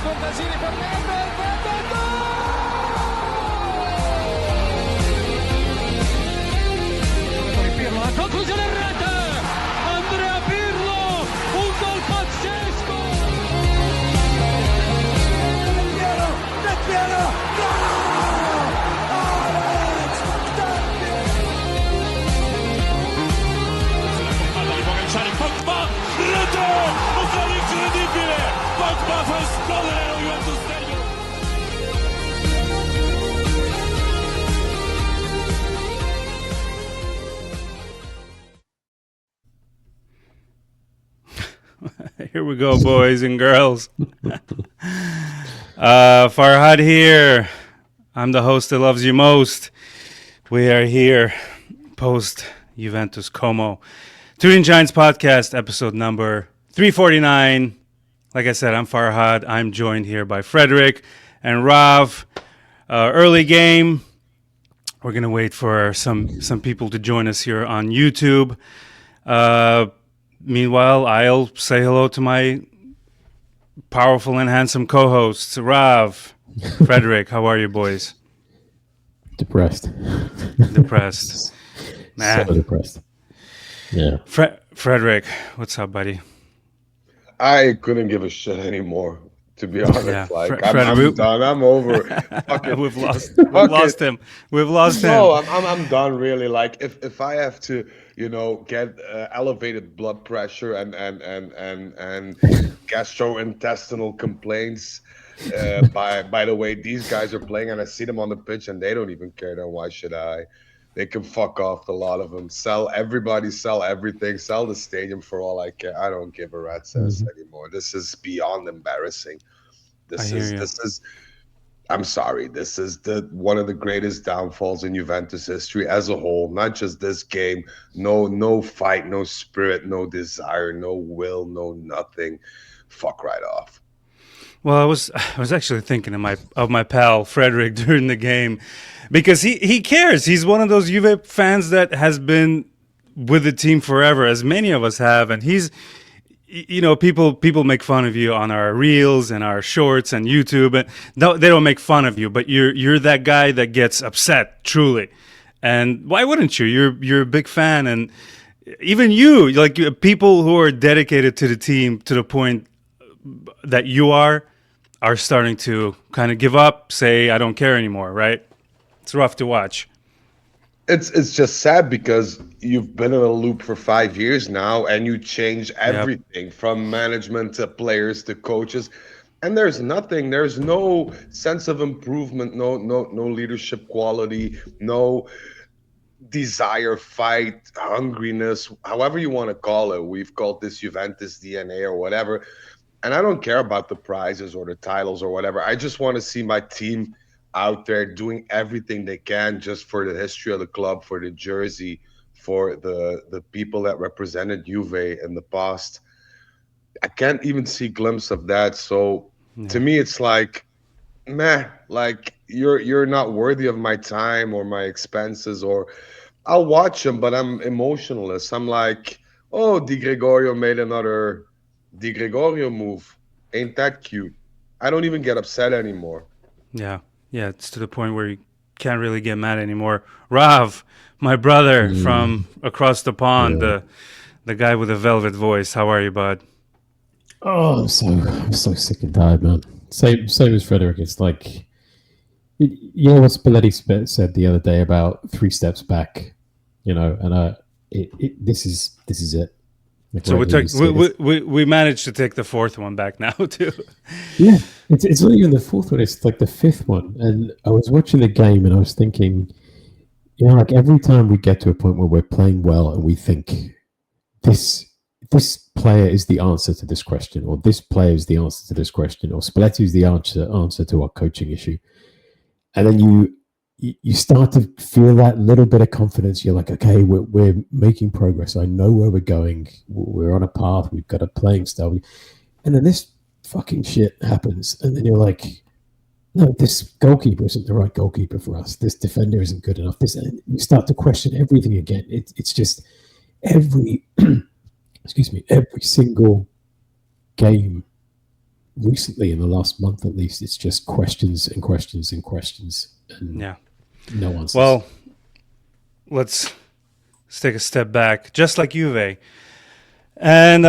scontasini per Bremer, Pirlo, la conclusione in rete, Andrea Pirlo, un gol pazzesco! Del Piero, Alex, la compagna di Pogacar, Pogba, rete, un gol incredibile, Pogba fa esplodere lo Juventus Stadium. Here we go, boys and girls. Farhad here. I'm the host that loves you most. We are here post Juventus Como Turin Giants podcast, episode number 349. Like I said, I'm Farhad. I'm joined here by Frederic and Rav. Early game. We're gonna wait for some people to join us here on YouTube. Meanwhile, I'll say hello to my powerful and handsome co-hosts, Rav, Frederic. How are you, boys? Depressed. Man. So depressed. Yeah. Frederic, what's up, buddy? I couldn't give a shit anymore, to be honest. Yeah. I'm done. I'm over. We've lost him. No, I'm done. Really. Like if I have to, get elevated blood pressure and gastrointestinal complaints. By the way these guys are playing, and I see them on the pitch, and they don't even care. Then why should I? They can fuck off, a lot of them. Sell everybody, sell everything, sell the stadium for all I care. I don't give a rat's ass anymore. This is beyond embarrassing. This is I'm sorry. This is one of the greatest downfalls in Juventus history as a whole. Not just this game. No fight, no spirit, no desire, no will, no nothing. Fuck right off. Well, I was actually thinking of my pal Frederic during the game, because he cares. He's one of those Juve fans that has been with the team forever, as many of us have, and he's, people make fun of you on our reels and our shorts and YouTube, and no, they don't make fun of you, but you're that guy that gets upset, truly. And why wouldn't you? You're a big fan, and even people who are dedicated to the team to the point that you are starting to kind of give up, say, I don't care anymore, right? It's rough to watch. It's just sad because you've been in a loop for 5 years now, and you change everything from management to players to coaches, and there's nothing. There's no sense of improvement, no leadership quality, no desire, fight, hungriness, however you want to call it. We've called this Juventus DNA or whatever. And I don't care about the prizes or the titles or whatever. I just want to see my team out there doing everything they can just for the history of the club, for the jersey, for the people that represented Juve in the past. I can't even see a glimpse of that. So to me, it's like, meh, like you're not worthy of my time or my expenses, or I'll watch them, but I'm emotionless. I'm like, oh, Di Gregorio made another Di Gregorio move. Ain't that cute? I don't even get upset anymore. Yeah, it's to the point where you can't really get mad anymore. Rav, my brother from across the pond, the guy with the velvet voice. How are you, bud? Oh, I'm so sick and tired, man. Same as Frederic. It's like, you know what Spalletti said the other day about 3 steps back, and this is it. Like, so we managed to take the 4th one back now too. Yeah, it's not even the 4th one; it's like the 5th one. And I was watching the game, and I was thinking, like every time we get to a point where we're playing well, and we think this player is the answer to this question, or this player is the answer to this question, or Spalletti is the answer to our coaching issue, and then you start to feel that little bit of confidence. You're like, okay, we're making progress. I know where we're going. We're on a path. We've got a playing style. And then this fucking shit happens. And then you're like, no, this goalkeeper isn't the right goalkeeper for us. This defender isn't good enough. And you start to question everything again. It's just every single game recently, in the last month at least, it's just questions and questions and questions, and no answers. Well, let's take a step back, just like Juve, and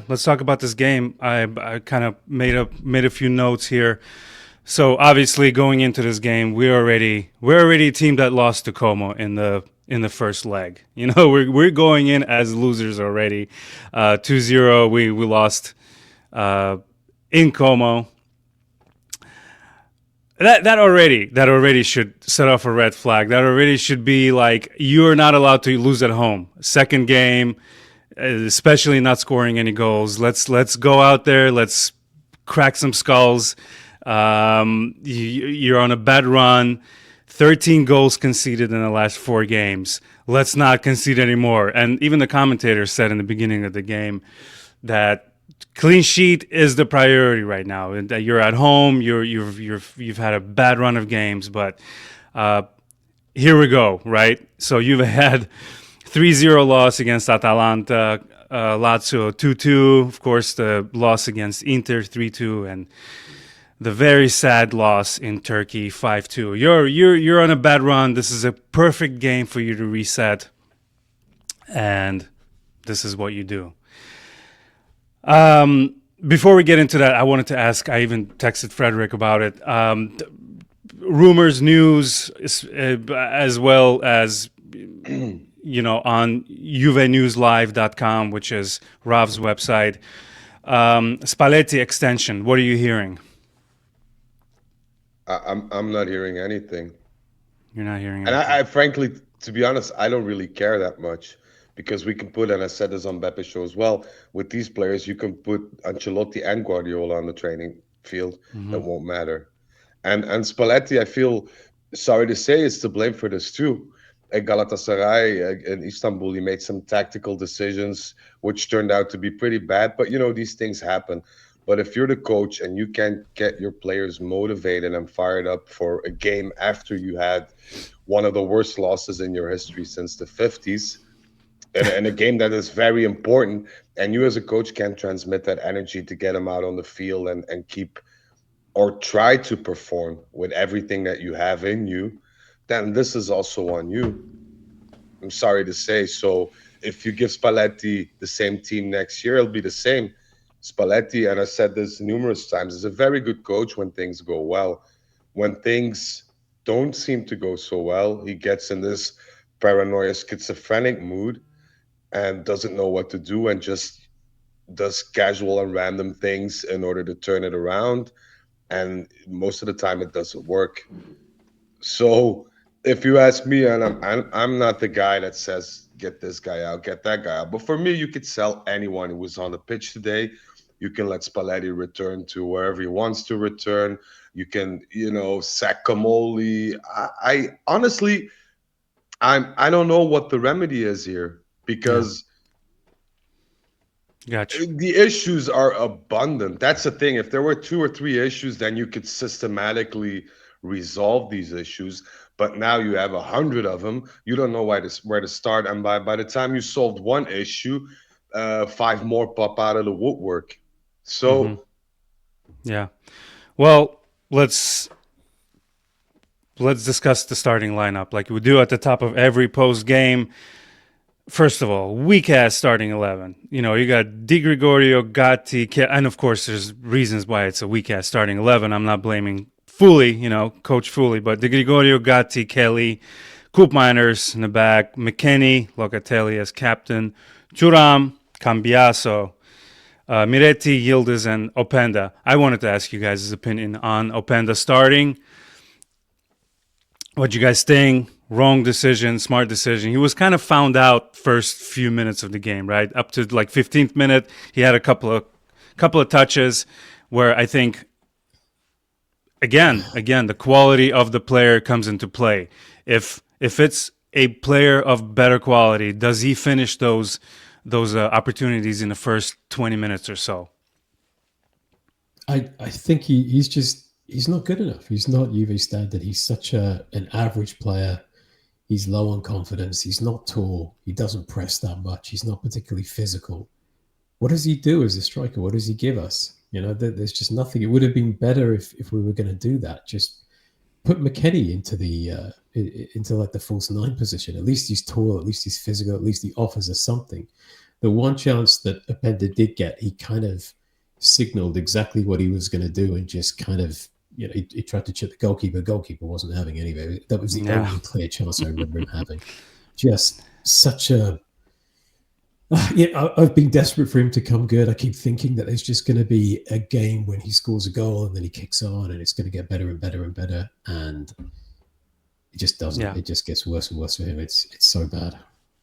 let's talk about this game. I kind of made a few notes here. So obviously, going into this game, we're already a team that lost to Como in the first leg. You know, we're going in as losers already. 2-0, we lost in Como. That already should set off a red flag. That already should be like, you are not allowed to lose at home. Second game, especially not scoring any goals. Let's go out there. Let's crack some skulls. You're on a bad run. 13 goals conceded in the last 4 games. Let's not concede anymore. And even the commentator said in the beginning of the game that clean sheet is the priority right now. And that you're at home. You've had a bad run of games, but here we go, right? So you've had 3-0 loss against Atalanta, Lazio 2-2. Of course, the loss against Inter 3-2, and the very sad loss in Turkey 5-2. You're on a bad run. This is a perfect game for you to reset, and this is what you do. Before we get into that, I wanted to ask. I even texted Frederic about it. Rumors, news, as well as on juvenewslive.com, which is Rav's website. Spalletti extension. What are you hearing? I'm not hearing anything. You're not hearing anything. And anything. I frankly, to be honest, I don't really care that much, because we can put, and I said this on Bepe's show as well, with these players, you can put Ancelotti and Guardiola on the training field. That won't matter. And Spalletti, I feel sorry to say, is to blame for this too. At Galatasaray in Istanbul, he made some tactical decisions which turned out to be pretty bad. But, these things happen. But if you're the coach and you can't get your players motivated and fired up for a game after you had one of the worst losses in your history since the 50s, and a game that is very important, and you as a coach can't transmit that energy to get them out on the field and keep or try to perform with everything that you have in you, then this is also on you. I'm sorry to say. So if you give Spalletti the same team next year, it'll be the same. Spalletti, and I said this numerous times, is a very good coach when things go well. When things don't seem to go so well, he gets in this paranoia, schizophrenic mood and doesn't know what to do and just does casual and random things in order to turn it around. And most of the time it doesn't work. So if you ask me, and I'm not the guy that says, get this guy out, get that guy out. But for me, you could sell anyone who was on the pitch today. You can let Spalletti return to wherever he wants to return. You can, sack Camoli. I honestly, I don't know what the remedy is here, because Gotcha. The issues are abundant. That's the thing. If there were 2 or 3 issues, then you could systematically resolve these issues. But now you have 100 of them. You don't know where to start. And by the time you solved one issue, 5 more pop out of the woodwork. So, yeah. Well, let's discuss the starting lineup like we do at the top of every post game. First of all, weak-ass starting 11. You got Di Gregorio, Gatti, and of course there's reasons why it's a weak-ass starting 11. I'm not blaming Fully, Coach Fully, but Di Gregorio, Gatti, Kelly, Koopmeiners in the back, McKennie, Locatelli as captain, Thuram, Cambiaso, Miretti, Yildiz, and Openda. I wanted to ask you guys' opinion on Openda starting. What you guys think? Wrong decision, smart decision. He was kind of found out first few minutes of the game, right? Up to like 15th minute, he had a couple of touches where I think again, the quality of the player comes into play. If it's a player of better quality, does he finish those opportunities in the first 20 minutes or so? I think he's not good enough. He's not Juve standard. He's such an average player. He's low on confidence. He's not tall. He doesn't press that much. He's not particularly physical. what does he do as a striker? What does he give us? There's just nothing. It would have been better if we were going to do that. Just put McKennie into like the false nine position. At least he's tall. At least he's physical. At least he offers us something. The one chance that Openda did get, he kind of signaled exactly what he was going to do and just kind of, he tried to chip the goalkeeper. Goalkeeper wasn't having any of it. That was the only clear chance I remember him having. Just such a... I've been desperate for him to come good. I keep thinking that there's just going to be a game when he scores a goal and then he kicks on and it's going to get better and better and better. And it just doesn't. Yeah. It just gets worse and worse for him. It's so bad.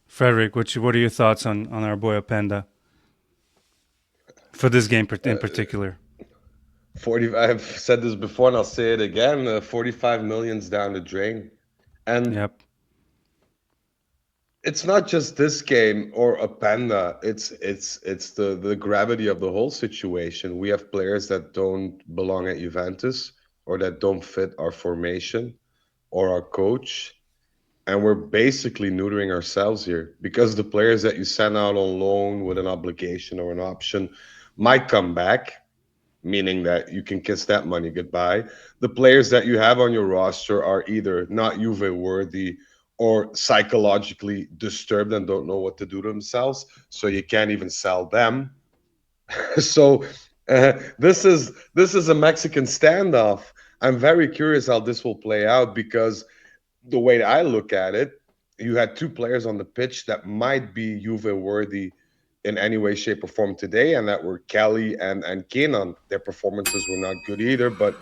Frederic, what are your thoughts on our boy Openda for this game in particular? 40. I've said this before, and I'll say it again. 45 million's down the drain, and it's not just this game or Openda. It's the gravity of the whole situation. We have players that don't belong at Juventus or that don't fit our formation or our coach. And we're basically neutering ourselves here because the players that you send out on loan with an obligation or an option might come back, meaning that you can kiss that money goodbye. The players that you have on your roster are either not Juve worthy or psychologically disturbed and don't know what to do to themselves, so you can't even sell them. So this is a Mexican standoff. I'm very curious how this will play out because the way I look at it, you had two players on the pitch that might be Juve worthy in any way, shape, or form today, and that were Kelly and Kenan. Their performances were not good either, but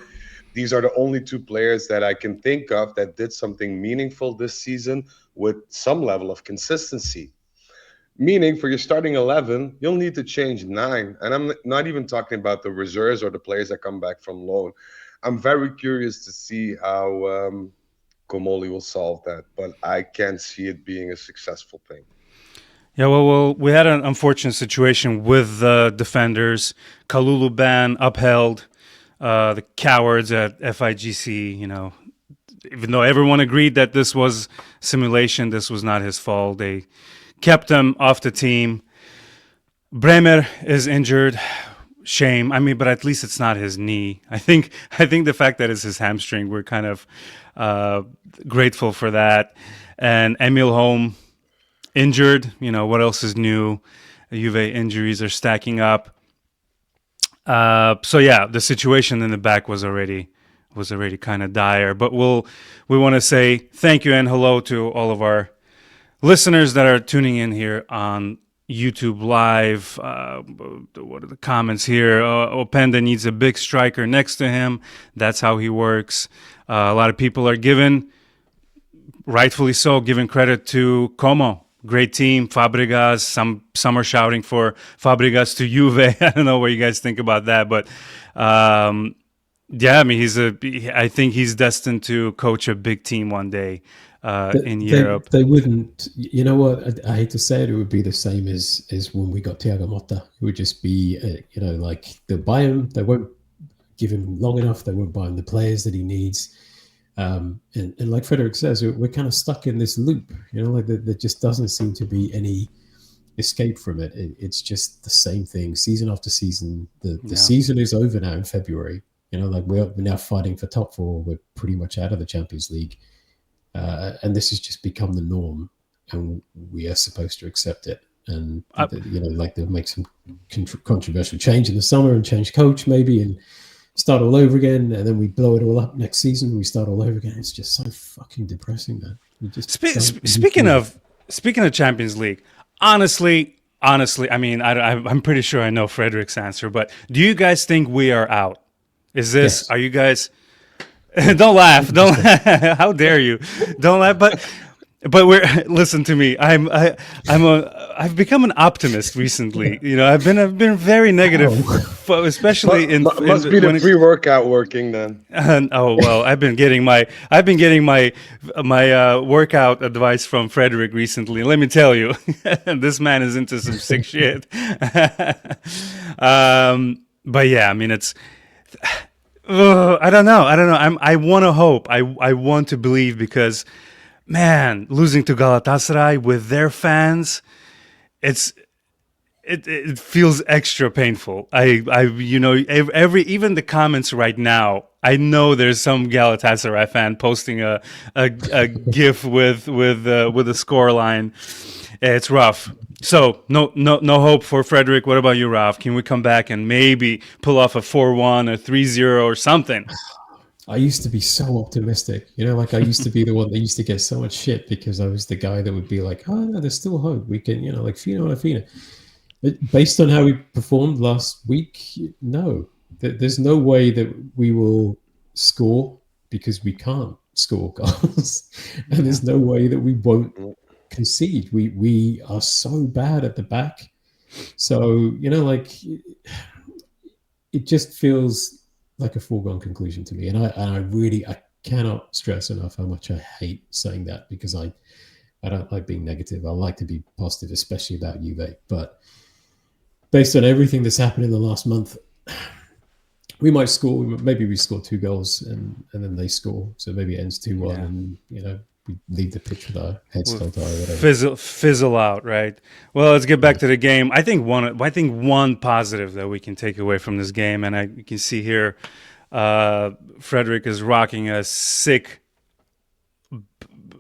these are the only two players that I can think of that did something meaningful this season with some level of consistency. Meaning, for your starting 11, you'll need to change 9. And I'm not even talking about the reserves or the players that come back from loan. I'm very curious to see how Comoli will solve that, but I can't see it being a successful thing. Yeah, well, we had an unfortunate situation with the defenders. Kaulu ban upheld. The cowards at FIGC, even though everyone agreed that this was simulation, this was not his fault. They kept him off the team. Bremer is injured. Shame. I mean, but at least it's not his knee. I think the fact that it's his hamstring, we're kind of grateful for that. And Holm injured. What else is new? Juve injuries are stacking up. So yeah, the situation in the back was already kind of dire. But we want to say thank you and hello to all of our listeners that are tuning in here on YouTube Live. What are the comments here? Openda needs a big striker next to him. That's how he works. A lot of people are rightfully so, giving credit to Como. Great team, Fabregas. Some are shouting for Fabregas to Juve. I don't know what you guys think about that, but yeah, I mean, I think he's destined to coach a big team one day. In Europe, they wouldn't. You know what? I hate to say it. It would be the same as when we got Thiago Motta. It would just be, like they'll buy him. They won't give him long enough. They won't buy him the players that he needs. And like Frederic says, we're kind of stuck in this loop. Like there just doesn't seem to be any escape from it. It's just the same thing, season after season. The season is over now in February. Like we're now fighting for top 4. We're pretty much out of the Champions League. And this has just become the norm, and we are supposed to accept it. And like they'll make some controversial change in the summer and change coach maybe, and start all over again. And then we blow it all up next season. And we start all over again. It's just so fucking depressing, man. Speaking of Champions League, honestly, I mean, I'm pretty sure I know Frederic's answer, but do you guys think we are out? Is this? Yes. Are you guys? Don't laugh! Don't. How dare you? Don't laugh! But listen to me. I've become an optimist recently. I've been very negative, especially must be the pre-workout working then. Oh well, I've been getting my workout advice from Frederic recently. Let me tell you, this man is into some sick shit. But yeah, I mean it's. I don't know. I want to hope. I want to believe because, man, losing to Galatasaray with their fans, it's it feels extra painful. Even the comments right now, I know there's some Galatasaray fan posting a GIF with a score line. It's rough. So no hope for Frederic. What about you, Ralph? Can we come back and maybe pull off a 4-1 or 3-0 or something? I used to be so optimistic, like I used to be the one that used to get so much shit because I was the guy that would be like, oh no, there's still hope. We can, like Fina. But based on how we performed last week, no, there's no way that we will score because we can't score goals, and there's no way that we won't concede. We are so bad at the back, so it just feels like a foregone conclusion to me, and I cannot stress enough how much I hate saying that because I don't like being negative. I like to be positive, especially about Juve. But based on everything that's happened in the last month, we might score. Maybe we score 2 goals and then they score, so maybe it ends 2-1, and we leave the pitch with our heads held high or whatever. Fizzle out, right? Well, let's get back to the game. I think one positive that we can take away from this game, and you can see here, Frederic is rocking a sick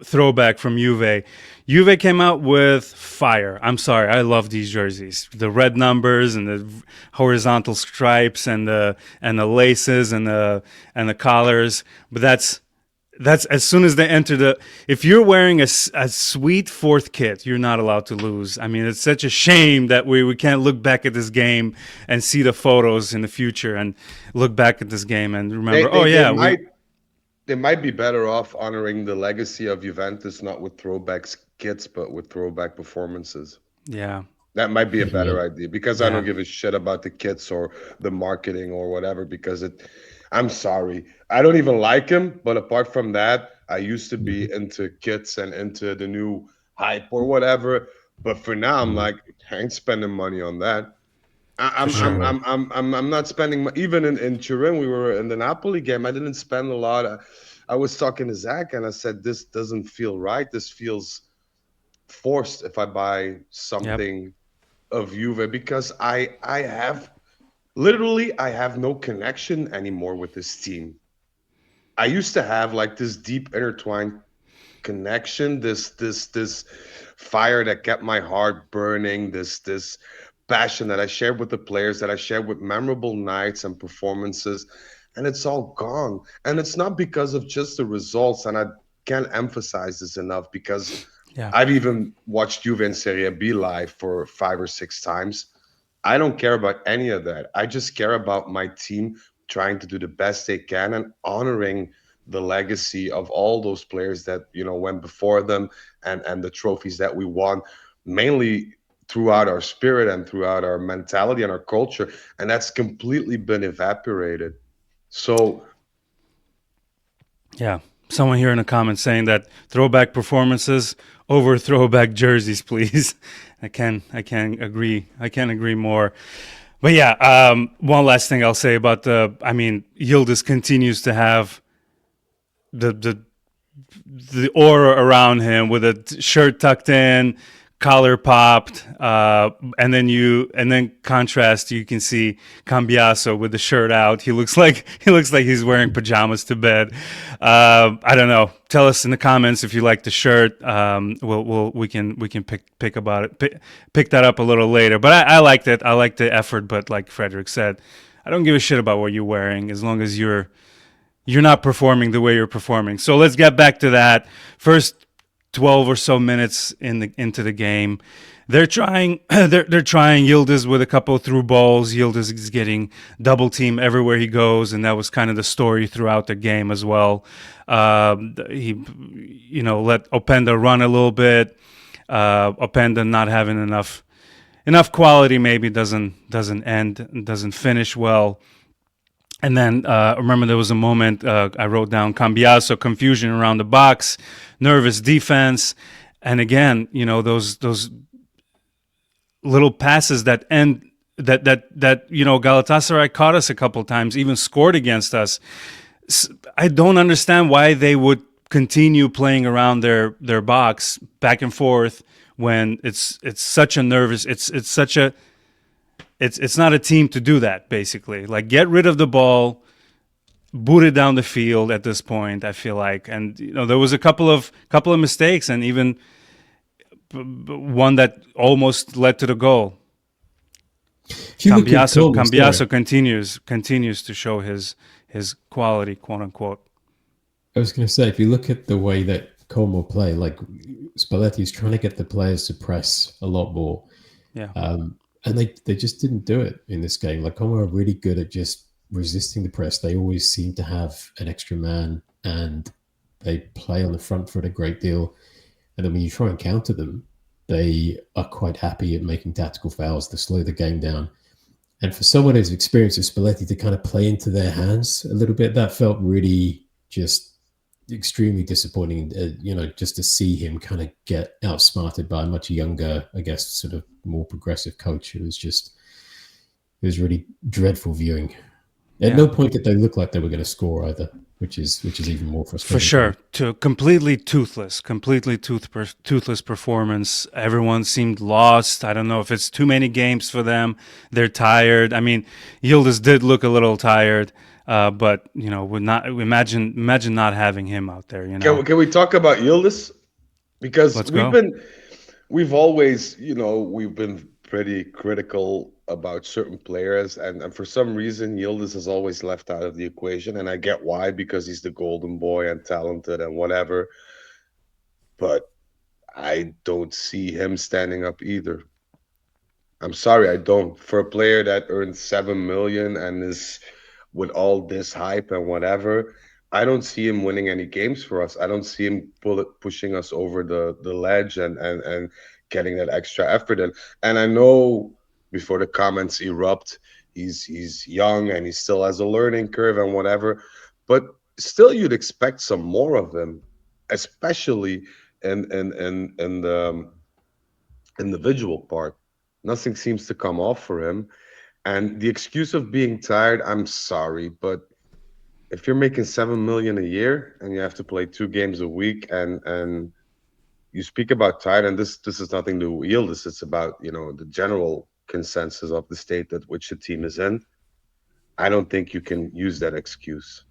throwback from Juve. Juve came out with fire. I'm sorry, I love these jerseys. The red numbers and the horizontal stripes and the laces and the collars. But that's as soon as they enter if you're wearing a sweet 4th kit, you're not allowed to lose. I mean, it's such a shame that we can't look back at this game and see the photos in the future and look back at this game and remember, they might be better off honoring the legacy of Juventus, not with throwback kits, but with throwback performances. Yeah. That might be a better idea because I don't give a shit about the kits or the marketing or whatever because I'm sorry. I don't even like him, but apart from that, I used to be into kits and into the new hype or whatever. But for now, I'm like, I ain't spending money on that. I'm not spending even in Turin. We were in the Napoli game. I didn't spend a lot. I was talking to Zach and I said, this doesn't feel right. This feels forced if I buy something of Juve because I have no connection anymore with this team. I used to have like this deep intertwined connection, this fire that kept my heart burning, this passion that I shared with the players, that I shared with memorable nights and performances, and it's all gone. And it's not because of just the results, and I can't emphasize this enough because I've even watched Juve and Serie B live for 5 or 6 times. I don't care about any of that. I just care about my team trying to do the best they can and honoring the legacy of all those players that went before them and the trophies that we won, mainly throughout our spirit and throughout our mentality and our culture, and that's completely been evaporated. So someone here in the comments saying that throwback performances over throwback jerseys, please. I can agree more. But one last thing I'll say about Yildiz continues to have the aura around him with a shirt tucked in, collar popped, and then contrast, you can see Cambiaso with the shirt out. He looks like he's wearing pajamas to bed. I don't know. Tell us in the comments if you like the shirt. We can pick that up a little later. But I liked it. I liked the effort. But like Frederic said, I don't give a shit about what you're wearing as long as you're not performing the way you're performing. So let's get back to that. First 12 or so minutes into the game, they're trying Yildiz with a couple through balls. Yildiz is getting double team everywhere he goes, and that was kind of the story throughout the game as well. He let Openda run a little bit. Openda not having enough quality, maybe doesn't finish well. And then remember there was a moment I wrote down Cambiaso, confusion around the box, nervous defense, and again, those little passes that end that Galatasaray caught us a couple of times, even scored against us. I don't understand why they would continue playing around their box back and forth when it's such a nervous, it's such a it's not a team to do that. Basically, like get rid of the ball, boot it down the field at this point. I feel like, and there was a couple of mistakes, and even one that almost led to the goal. Cambiaso continues to show his quality, quote unquote. I was going to say, if you look at the way that Holm will play, like Spalletti's trying to get the players to press a lot more. Yeah. And they just didn't do it in this game. Like Holm are really good at just resisting the press. They always seem to have an extra man, and they play on the front foot a great deal. And then when you try and counter them, they are quite happy at making tactical fouls to slow the game down. And for someone who's experienced with Spalletti to kind of play into their hands a little bit, that felt really just extremely disappointing, just to see him kind of get outsmarted by a much younger, I guess, sort of more progressive coach. It was really dreadful viewing. At no point did they look like they were going to score either, which is even more frustrating. For sure. Completely toothless performance. Everyone seemed lost. I don't know if it's too many games for them. They're tired. I mean, Yildiz did look a little tired. But would not imagine not having him out there. Can we talk about Yildiz? Because we've always we've been pretty critical about certain players, and for some reason Yildiz is always left out of the equation, and I get why, because he's the golden boy and talented and whatever. But I don't see him standing up either. I'm sorry, I don't. For a player that earned 7 million and is with all this hype and whatever, I don't see him winning any games for us. I don't see him pushing us over the ledge and getting that extra effort in. And I know before the comments erupt, he's young and he still has a learning curve and whatever, but still you'd expect some more of him, especially in the individual part. Nothing seems to come off for him. And the excuse of being tired, I'm sorry, but if you're making 7 million a year and you have to play 2 games a week, and you speak about tired, and this is nothing to yield this, it's about the general consensus of the state that which the team is in. I don't think you can use that excuse.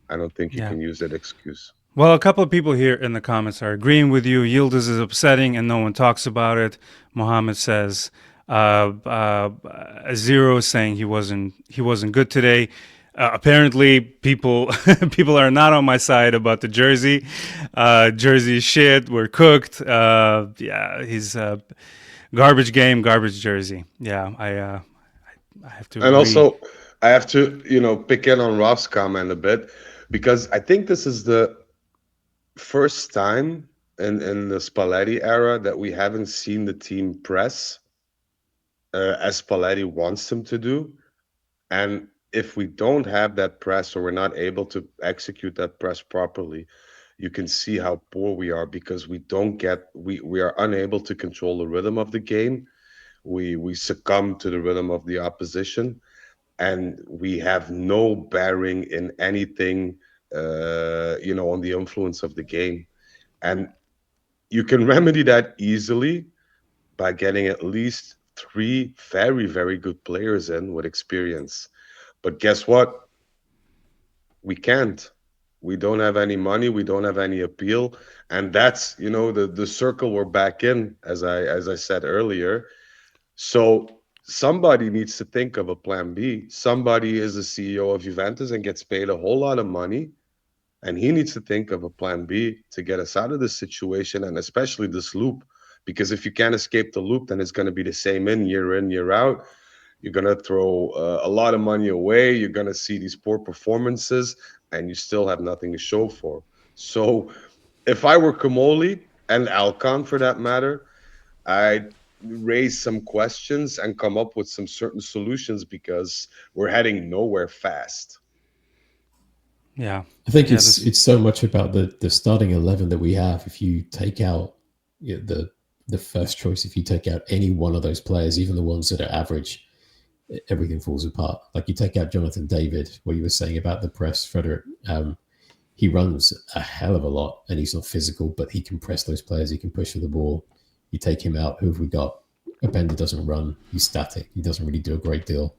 Well, a couple of people here in the comments are agreeing with you. Yildiz is upsetting and no one talks about it. Mohammed says Zero saying he wasn't good today. Apparently, people are not on my side about the jersey. Jersey shit. We're cooked. He's garbage game, garbage jersey. Yeah, I have to. And agree. Also, I have to pick in on Ralph's comment a bit, because I think this is the first time in the Spalletti era that we haven't seen the team press as Spalletti wants them to do. And if we don't have that press, or we're not able to execute that press properly, you can see how poor we are, because we are unable to control the rhythm of the game. We succumb to the rhythm of the opposition, and we have no bearing in anything, on the influence of the game. And you can remedy that easily by getting at least 3 very, very good players in with experience. But guess what? We can't. We don't have any money. We don't have any appeal. And that's, the circle we're back in, as I said earlier. So somebody needs to think of a plan B. Somebody is the CEO of Juventus and gets paid a whole lot of money, and he needs to think of a plan B to get us out of this situation, and especially this loop. Because if you can't escape the loop, then it's going to be the same in, year out. You're going to throw a lot of money away. You're going to see these poor performances, and you still have nothing to show for. So if I were Comoli, and Elkann for that matter, I'd raise some questions and come up with some certain solutions, because we're heading nowhere fast. Yeah. I think it's so much about the starting 11 that we have. If you take out the first choice, if you take out any one of those players, even the ones that are average, everything falls apart. Like you take out Jonathan David, what you were saying about the press, Frederic, he runs a hell of a lot and he's not physical, but he can press those players. He can push for the ball. You take him out, who have we got? Openda doesn't run. He's static. He doesn't really do a great deal.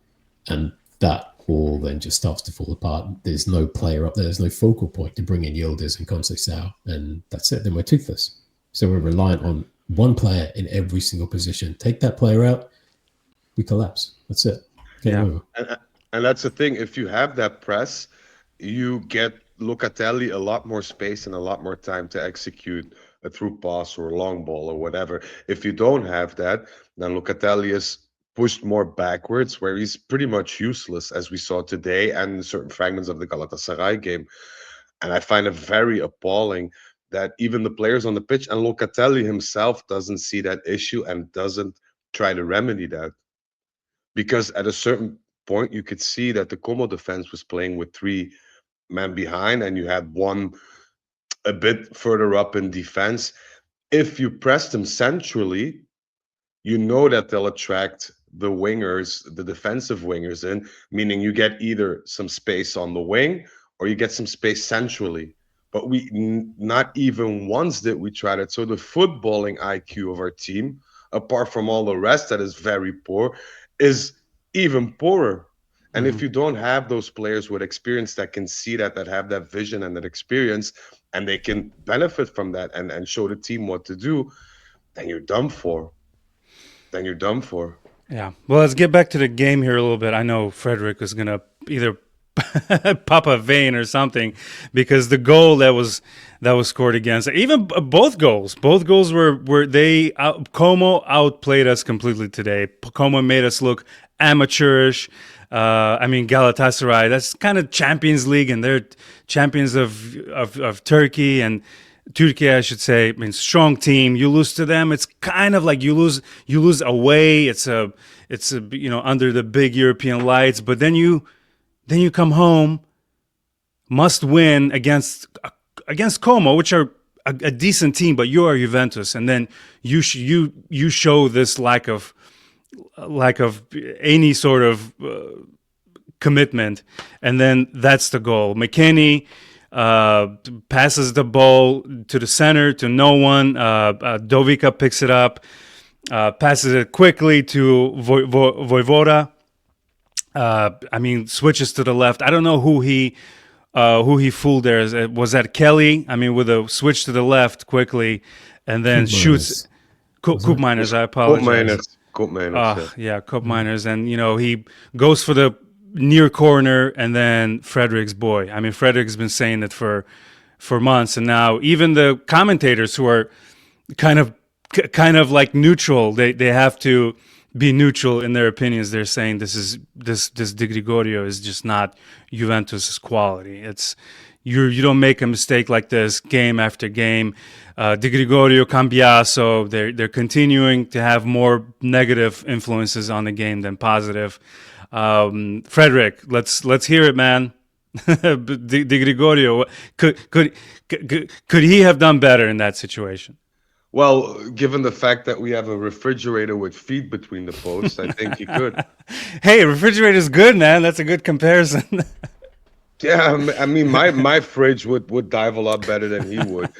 And that all then just starts to fall apart. There's no player up there. There's no focal point to bring in Yildiz and Conceded, and that's it. Then we're toothless. So we're reliant on one player in every single position. Take that player out, we collapse. That's it. Game over. And that's the thing. If you have that press, you get Locatelli a lot more space and a lot more time to execute a through pass or a long ball or whatever. If you don't have that, then Locatelli is pushed more backwards, where he's pretty much useless, as we saw today and certain fragments of the Galatasaray game. And I find it very appalling that even the players on the pitch and Locatelli himself doesn't see that issue and doesn't try to remedy that. Because at a certain point, you could see that the Como defense was playing with 3 men behind, and you had one a bit further up in defense. If you press them centrally, you know that they'll attract the wingers, the defensive wingers in, meaning you get either some space on the wing or you get some space centrally. But we not even once did we try that. So the footballing IQ of our team, apart from all the rest that is very poor, is even poorer. And if you don't have those players with experience that can see that have that vision and that experience, and they can benefit from that and show the team what to do, then you're done for. Yeah. Well, let's get back to the game here a little bit. I know Frederic is going to either pop a vein or something, because the goal that was scored against, even both goals were they Como outplayed us completely today. Como made us look amateurish. I mean, Galatasaray, that's kind of Champions League, and they're champions of Turkey and Turkey, I should say. I mean, strong team. You lose to them, it's kind of like you lose away. It's a under the big European lights, but then you come home, must win against Como, which are a decent team, but you are Juventus, and then you show this lack of any sort of commitment, and then that's the goal. McKinney passes the ball to the center to no one. Dovica picks it up, passes it quickly to Vojvoda. I mean, switches to the left. I don't know who he fooled there. Was that Kelly? I mean, with a switch to the left quickly, and then shoots. Coop Miners, I apologize. Cup Miners. Yeah, Cup Miners. And, he goes for the near corner, and then Frederic's boy. I mean, Frederic's been saying it for months, and now even the commentators, who are kind of like neutral, they have to be neutral in their opinions. They're saying this Di Gregorio is just not Juventus' quality. It's you don't make a mistake like this game after game. Di Gregorio, Cambiaso, they're continuing to have more negative influences on the game than positive. Frederic, let's hear it, man. Di Gregorio, could he have done better in that situation? Well, given the fact that we have a refrigerator with feet between the posts, I think he could. Hey, refrigerator's good, man. That's a good comparison. Yeah, I mean, my fridge would dive a lot better than he would.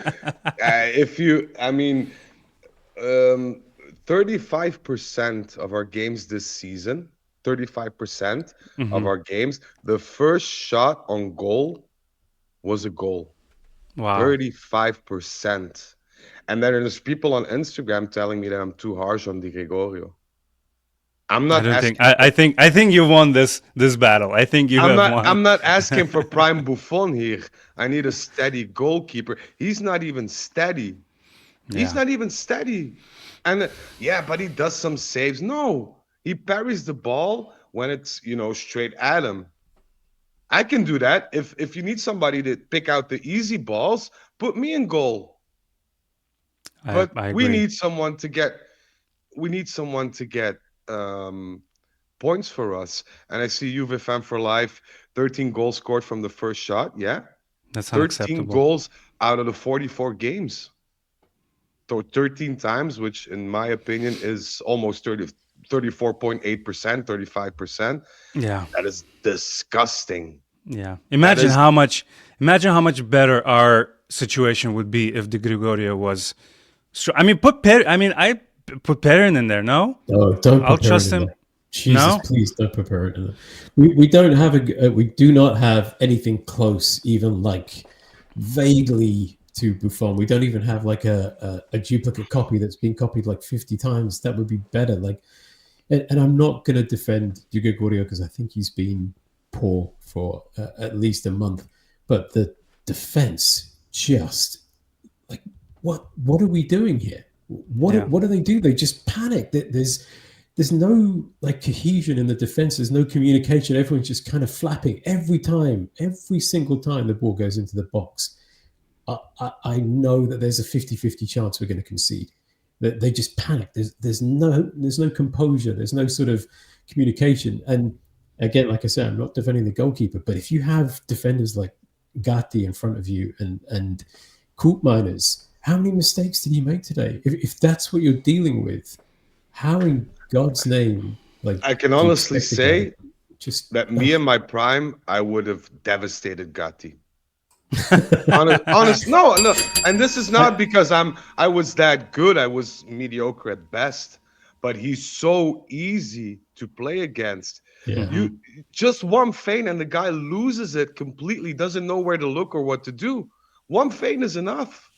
35% of our games this season, 35% of our games, the first shot on goal was a goal. Wow. 35%. And then there's people on Instagram telling me that I'm too harsh on Di Gregorio. I'm not. I think you won this battle. I think you have won. I'm not asking for prime Buffon here. I need a steady goalkeeper. He's not even steady. He's not even steady. And but he does some saves. No, he parries the ball when it's straight at him. I can do that. If you need somebody to pick out the easy balls, put me in goal. But I we agree. need someone to get. Points for us. And I see Juve fan for life. 13 goals scored from the first shot. Yeah, that's 13 unacceptable. goals out of the 44 games. So 13 times, which in my opinion is almost 34.8%, 35%. Yeah, that is disgusting. Yeah, imagine how much better our situation would be if Di Gregorio was. I mean, put Perrin in there. No, No, don't I'll put trust Perrin in him. there. Jesus, No, please don't put Perrin in there. We don't have we do not have anything close, even like vaguely to Buffon. We don't even have like a duplicate copy that's been copied like 50 times. That would be better. Like, and I'm not going to defend Gregorio because I think he's been poor for at least a month. But the defense just like what are we doing here? What do they do? They just panic. There's no like cohesion in the defense. There's no communication. Everyone's just kind of flapping every single time the ball goes into the box. I know that there's a 50-50 chance we're going to concede. That they just panic. There's no composure. There's no sort of communication. And again, like I said, I'm not defending the goalkeeper, but if you have defenders like Gatti in front of you and Koopmeiners, how many mistakes did he make today? If that's what you're dealing with, how in God's name? Like, I can honestly say that me in my prime, I would have devastated Gatti. honest, no, and this is not because I was that good. I was mediocre at best, but he's so easy to play against. Yeah. You just one feint and the guy loses it completely, doesn't know where to look or what to do. One feint is enough.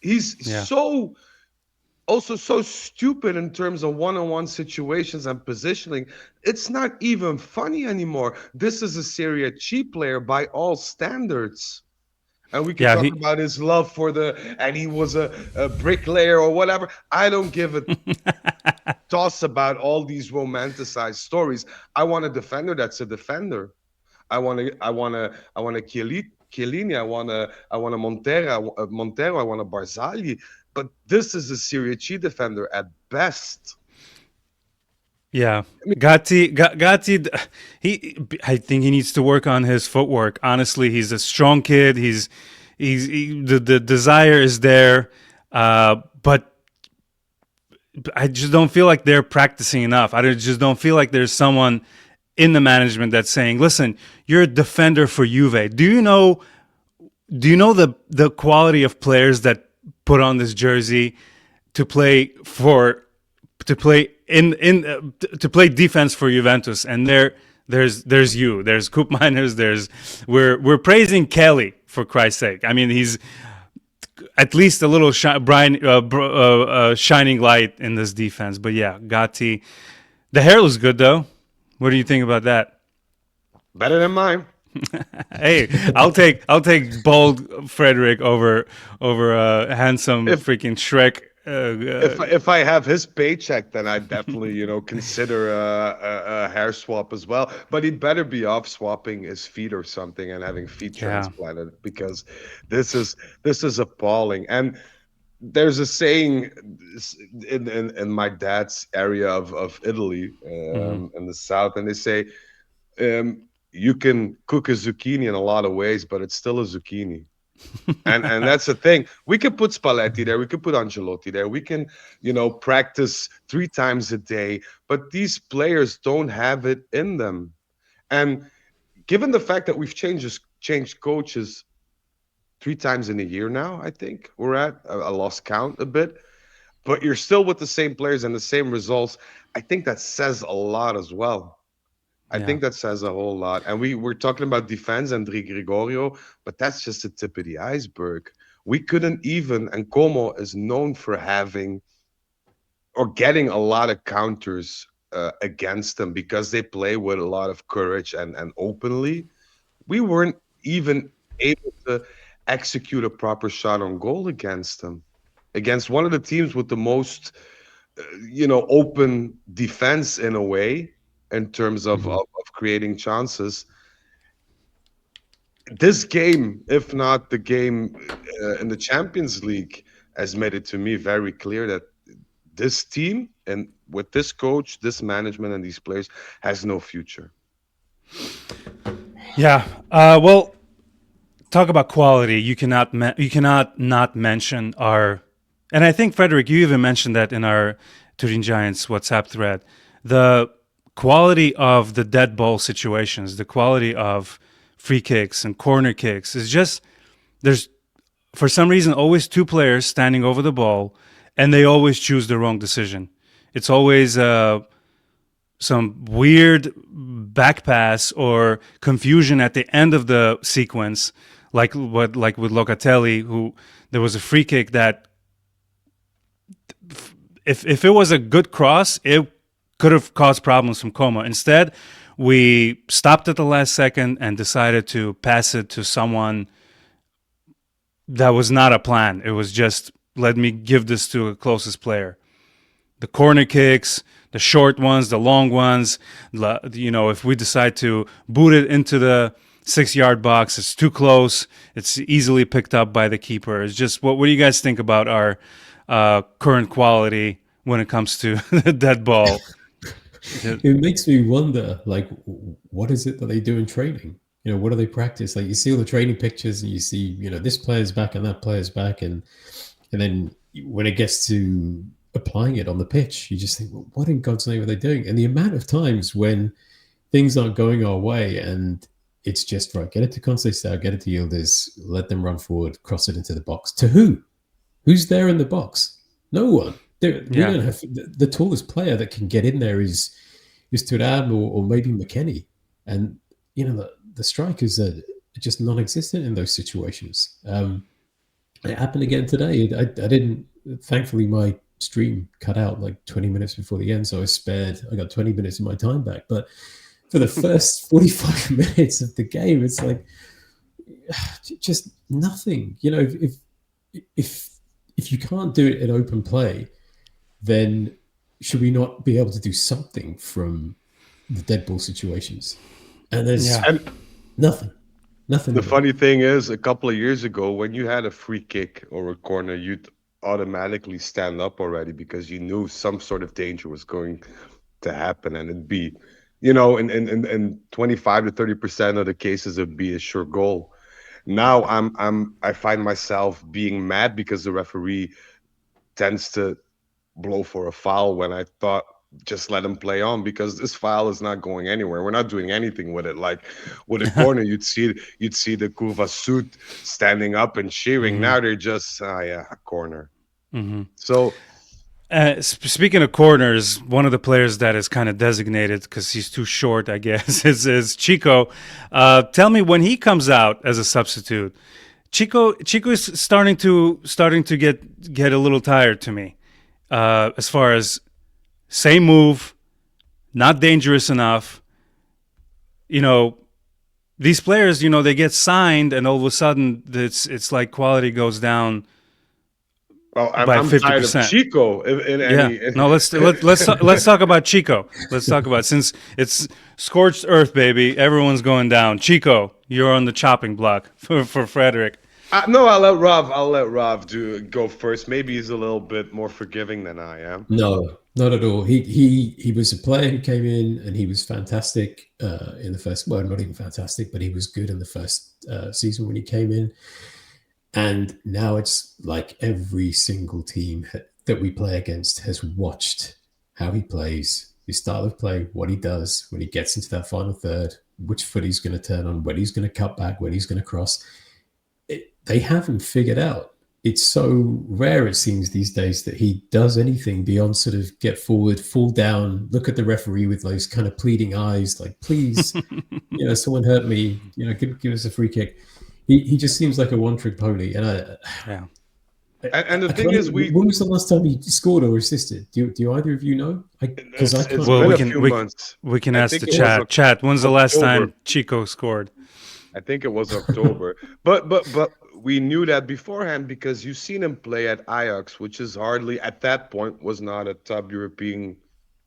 He's so stupid in terms of one-on-one situations and positioning. It's not even funny anymore. This is a Serie C player by all standards. And we can talk about his love for and he was a bricklayer or whatever. I don't give a toss about all these romanticized stories. I want a defender that's a defender. I want a Chiellini. I want a Montero. I want a Barzagli. But this is a Serie C defender at best. Yeah, Gatti. I think he needs to work on his footwork. Honestly, he's a strong kid. The desire is there, but I just don't feel like they're practicing enough. I just don't feel like there's someone in the management that's saying, "Listen, you're a defender for Juve. Do you know the quality of players that put on this jersey to play defense for Juventus?" And there's you, there's Koopmeiners, we're praising Kelly, for Christ's sake. I mean, he's at least a little shining light in this defense. But yeah, Gatti, the hair looks good though. What do you think about that? Better than mine. Hey, I'll take bald Frederic over handsome freaking Shrek. If I have his paycheck, then I'd definitely consider a hair swap as well. But he'd better be off swapping his feet or something and having feet transplanted, because this is appalling. And there's a saying in my dad's area of Italy, in the south, and they say, you can cook a zucchini in a lot of ways, but it's still a zucchini. and that's the thing. We could put Spalletti there, we could put Ancelotti there, we can practice 3 times a day, but these players don't have it in them. And given the fact that we've changed coaches 3 times in a year now, I think we're at, I lost count a bit, but you're still with the same players and the same results. I think that says a lot as well. I think that says a whole lot. And we're talking about defense and Gregorio, but that's just the tip of the iceberg. We couldn't even, and Como is known for having or getting a lot of counters against them because they play with a lot of courage and openly. We weren't even able to execute a proper shot on goal against them. Against one of the teams with the most, open defense in a way, in terms of creating chances. This game, if not the game in the Champions League, has made it to me very clear that this team, and with this coach, this management, and these players, has no future. Yeah. Well, talk about quality. You cannot not mention our, and I think, Frederic, you even mentioned that in our Turin Giants WhatsApp thread, the quality of the dead ball situations, the quality of free kicks and corner kicks is just, there's for some reason always 2 players standing over the ball, and they always choose the wrong decision. It's always some weird back pass or confusion at the end of the sequence, like with Locatelli, who there was a free kick that if it was a good cross, it could have caused problems from Como. Instead, we stopped at the last second and decided to pass it to someone that was not a plan. It was just, let me give this to a closest player. The corner kicks, the short ones, the long ones, if we decide to boot it into the 6-yard box, it's too close, it's easily picked up by the keeper. It's just, what do you guys think about our current quality when it comes to that ball? It makes me wonder, like, what is it that they do in training? What do they practice? Like, you see all the training pictures and you see, this player's back and that player's back. And then when it gets to applying it on the pitch, you just think, well, what in God's name are they doing? And the amount of times when things aren't going our way and it's just, right, get it to Conceded, get it to Yildiz, let them run forward, cross it into the box. To who? Who's there in the box? No one. We don't have the tallest player that can get in there is Turan or maybe McKennie, and the strikers are just non-existent in those situations. It happened again today. I didn't. Thankfully, my stream cut out like 20 minutes before the end, so I got 20 minutes of my time back. But for the first 45 minutes of the game, it's like just nothing. If you can't do it in open play, then should we not be able to do something from the dead ball situations? And there's nothing. The funny thing is, a couple of years ago, when you had a free kick or a corner, you'd automatically stand up already because you knew some sort of danger was going to happen, and it'd be, in 25 to 30% of the cases, it'd be a sure goal. Now I find myself being mad because the referee tends to blow for a foul when I thought just let him play on, because this foul is not going anywhere. We're not doing anything with it. Like with a corner, you'd see the Curva suit standing up and cheering. Now they're just a corner. So speaking of corners, one of the players that is kind of designated because he's too short, I guess, is Chico. Tell me, when he comes out as a substitute, Chico is starting to get a little tired to me. As far as same move, not dangerous enough. These players, they get signed, and all of a sudden, it's like quality goes down. Well, by I'm 50%. tired of Chico. No, let's talk about Chico. Let's talk about, since it's scorched earth, baby. Everyone's going down. Chico, you're on the chopping block for Frederic. No, I'll let Rav go first. Maybe he's a little bit more forgiving than I am. No, not at all. He was a player who came in and he was fantastic in the first. Well, not even fantastic, but he was good in the first season when he came in. And now it's like every single team that we play against has watched how he plays, his style of play, what he does when he gets into that final third, which foot he's going to turn on, when he's going to cut back, when he's going to cross. They haven't figured out. It's so rare, it seems, these days that he does anything beyond sort of get forward, fall down, look at the referee with those kind of pleading eyes, like, please, someone hurt me, give us a free kick. He just seems like a one-trick pony. And And the thing is, when was the last time he scored or assisted? Do either of you know? Because I can't. Well, months. we can ask the chat. Chat, when's the last time Chico scored? I think it was October. but we knew that beforehand because you've seen him play at Ajax, which is hardly, at that point, was not a top European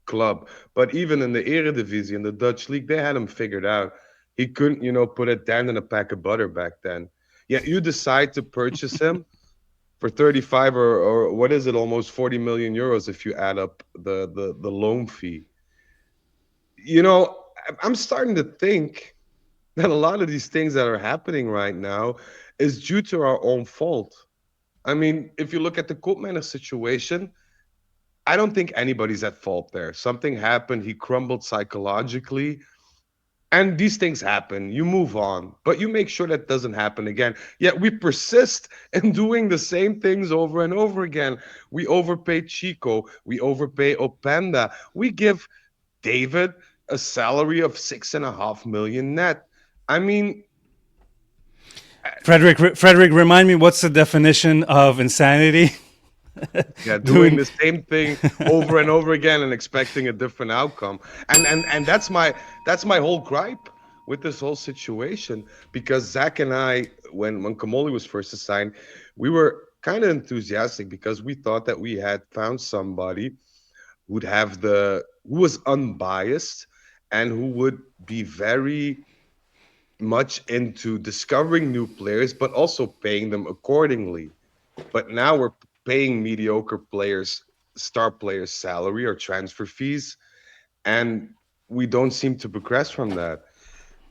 club. But even in the Eredivisie, in the Dutch league, they had him figured out. He couldn't, put a dent in a pack of butter back then. Yeah, you decide to purchase him for 35 or what is it, almost 40 million euros if you add up the loan fee. I'm starting to think that a lot of these things that are happening right now is due to our own fault. I mean, if you look at the Koopmeiners situation, I don't think anybody's at fault there. Something happened. He crumbled psychologically. And these things happen. You move on, but you make sure that doesn't happen again. Yet we persist in doing the same things over and over again. We overpay Chico. We overpay Openda. We give David a salary of 6.5 million net. I mean, Frederic, remind me, what's the definition of insanity? yeah, doing the same thing over and over again and expecting a different outcome. And that's my whole gripe with this whole situation. Because Zach and I, when Kamoli was first assigned, we were kind of enthusiastic because we thought that we had found somebody who was unbiased and who would be very much into discovering new players, but also paying them accordingly. But now we're paying mediocre players, star players' salary or transfer fees, and we don't seem to progress from that.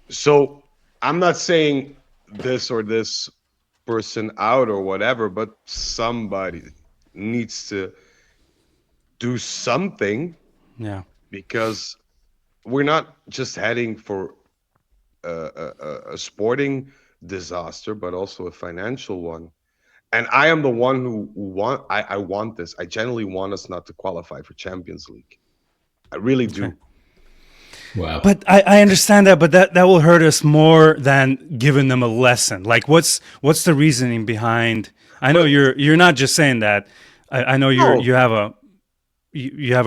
So I'm not saying this or this person out or whatever, but somebody needs to do something, Yeah. because we're not just heading for a sporting disaster, but also a financial one. And I am the one who want I want this. I generally want us not to qualify for Champions League. I really do. Okay. Wow. But I understand that, but that will hurt us more than giving them a lesson. Like, what's the reasoning behind? I know you're not just saying that. I know No. you have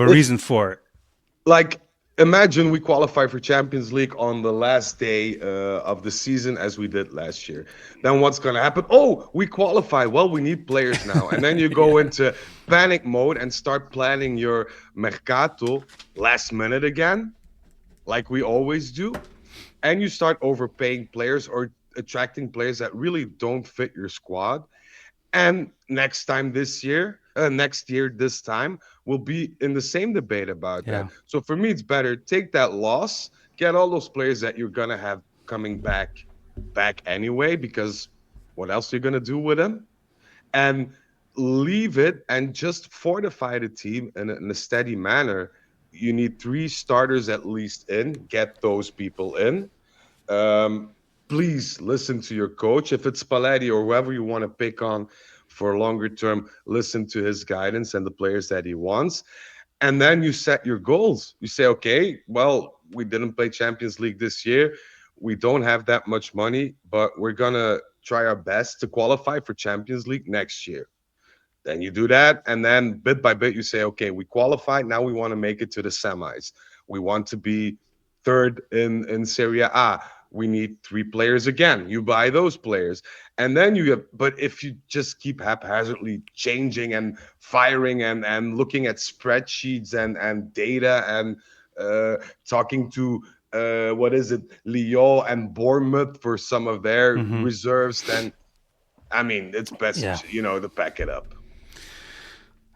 a reason for it. Like, imagine we qualify for Champions League on the last day of the season, as we did last year. Then what's going to happen? Oh, we qualify. Well, we need players now. And then you go into panic mode and start planning your mercato last minute again, like we always do. And you start overpaying players or attracting players that really don't fit your squad. And next year, this time, we'll be in the same debate about Yeah. that. So for me, it's better take that loss, get all those players that you're gonna have coming back anyway, because what else are you gonna do with them? And leave it and just fortify the team in a steady manner. You need three starters at least in, get those people in. Um, Please listen to your coach. If it's Spalletti or whoever you want to pick on for a longer term, listen to his guidance and the players that he wants. And then you set your goals. You say, okay, well, we didn't play Champions League this year. We don't have that much money, but we're going to try our best to qualify for Champions League next year. Then you do that, and then bit by bit you say, okay, we qualified. Now we want to make it to the semis. We want to be third in Serie A. We need three players again. You buy those players, and then you have. But if you just keep haphazardly changing and firing and looking at spreadsheets and data and talking to what is it, Lyon and Bournemouth for some of their reserves, then I mean it's best Yeah. to pack it up.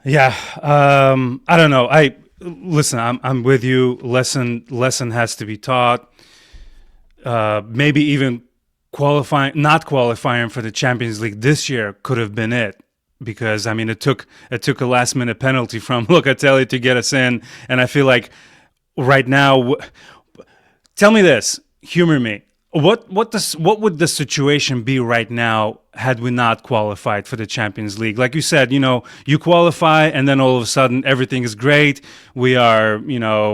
Yeah, I don't know. Listen. I'm with you. Lesson has to be taught. Maybe even not qualifying for the Champions League this year could have been it, because I mean it took a last minute penalty from Locatelli to get us in, and I feel like right now. Tell me this. Humor me. What would the situation be right now had we not qualified for the Champions League? Like you said, you qualify and then all of a sudden everything is great. We are,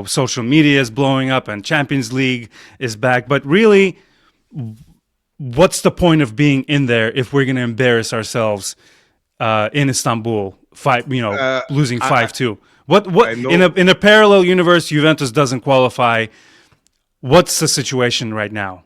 social media is blowing up and Champions League is back. But really, what's the point of being in there if we're going to embarrass ourselves in Istanbul, losing 5-2? What in a parallel universe, Juventus doesn't qualify. What's the situation right now?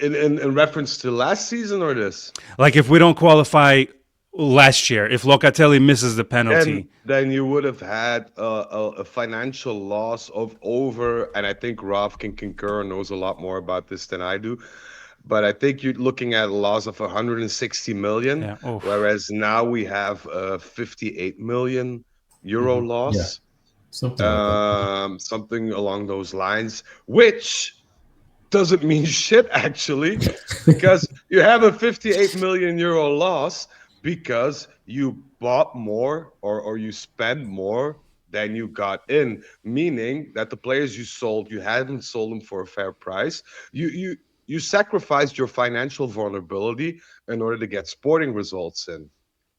In reference to last season or this? Like if we don't qualify last year, if Locatelli misses the penalty, then you would have had a financial loss of over, and I think Rob can concur, knows a lot more about this than I do, but I think you're looking at a loss of 160 million, Yeah. Oh. whereas now we have a 58 million euro loss. Yeah. Something like that. Something along those lines, which doesn't mean shit actually, because you have a 58 million euro loss because you bought more or you spend more than you got in, meaning that the players you sold, you hadn't sold them for a fair price. You sacrificed your financial vulnerability in order to get sporting results in.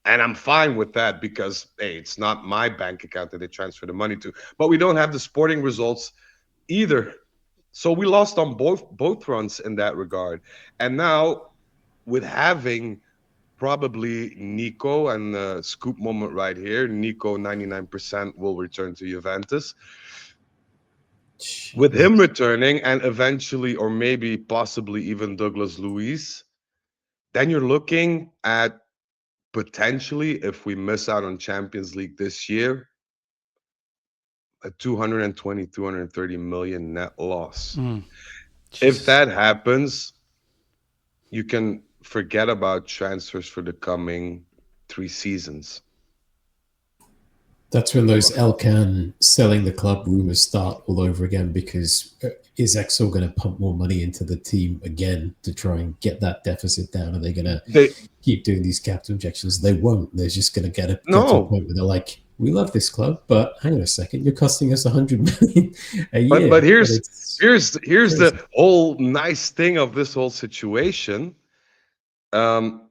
And I'm fine with that because, hey, it's not my bank account that they transfer the money to. But we don't have the sporting results either. So we lost on both fronts in that regard. And now with having probably Nico and the scoop moment right here, Nico 99% will return to Juventus. With him returning and eventually, or maybe possibly even Douglas Luiz, then you're looking at potentially, if we miss out on Champions League this year, a 220, 230 million net loss. If that happens, you can forget about transfers for the coming 3 seasons. That's when those Elkann selling the club rumors start all over again, because is Exel going to pump more money into the team again to try and get that deficit down? Are they going to keep doing these capital injections? They won't. They're just going to get to a point where they're like, we love this club, but hang on a second, you're costing us 100 million a year. But here's the whole nice thing of this whole situation. Exor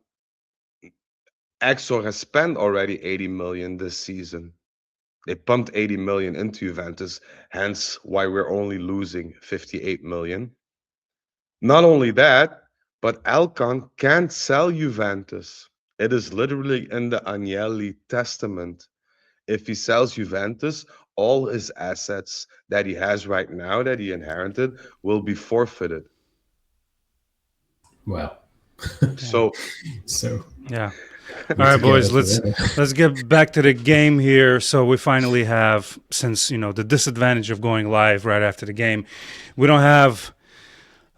has spent already 80 million this season. They pumped 80 million into Juventus, hence why we're only losing 58 million. Not only that, but Elkann can't sell Juventus. It is literally in the Agnelli testament. If he sells Juventus, all his assets that he has right now that he inherited will be forfeited. Wow. So yeah. All right, boys, let's get back to the game here. So we finally have, since, the disadvantage of going live right after the game, we don't have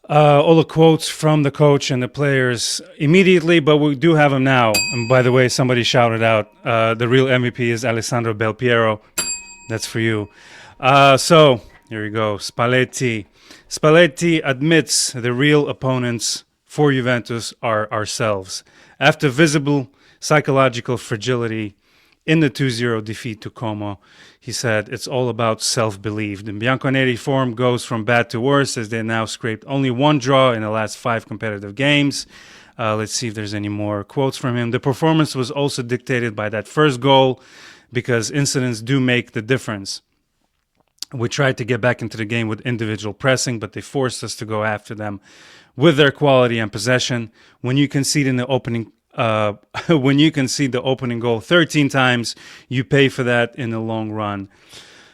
all the quotes from the coach and the players immediately, but we do have them now. And by the way, somebody shouted out, the real MVP is Alessandro Del Piero. That's for you. So here we go. Spalletti admits the real opponents for Juventus are ourselves. After visible psychological fragility in the 2-0 defeat to Como, he said it's all about self-belief. The Bianconeri form goes from bad to worse as they now scraped only 1 draw in the last 5 competitive games. Let's see if there's any more quotes from him. The performance was also dictated by that first goal because incidents do make the difference. We tried to get back into the game with individual pressing, but they forced us to go after them with their quality and possession. When you concede in the opening the opening goal 13 times, you pay for that in the long run.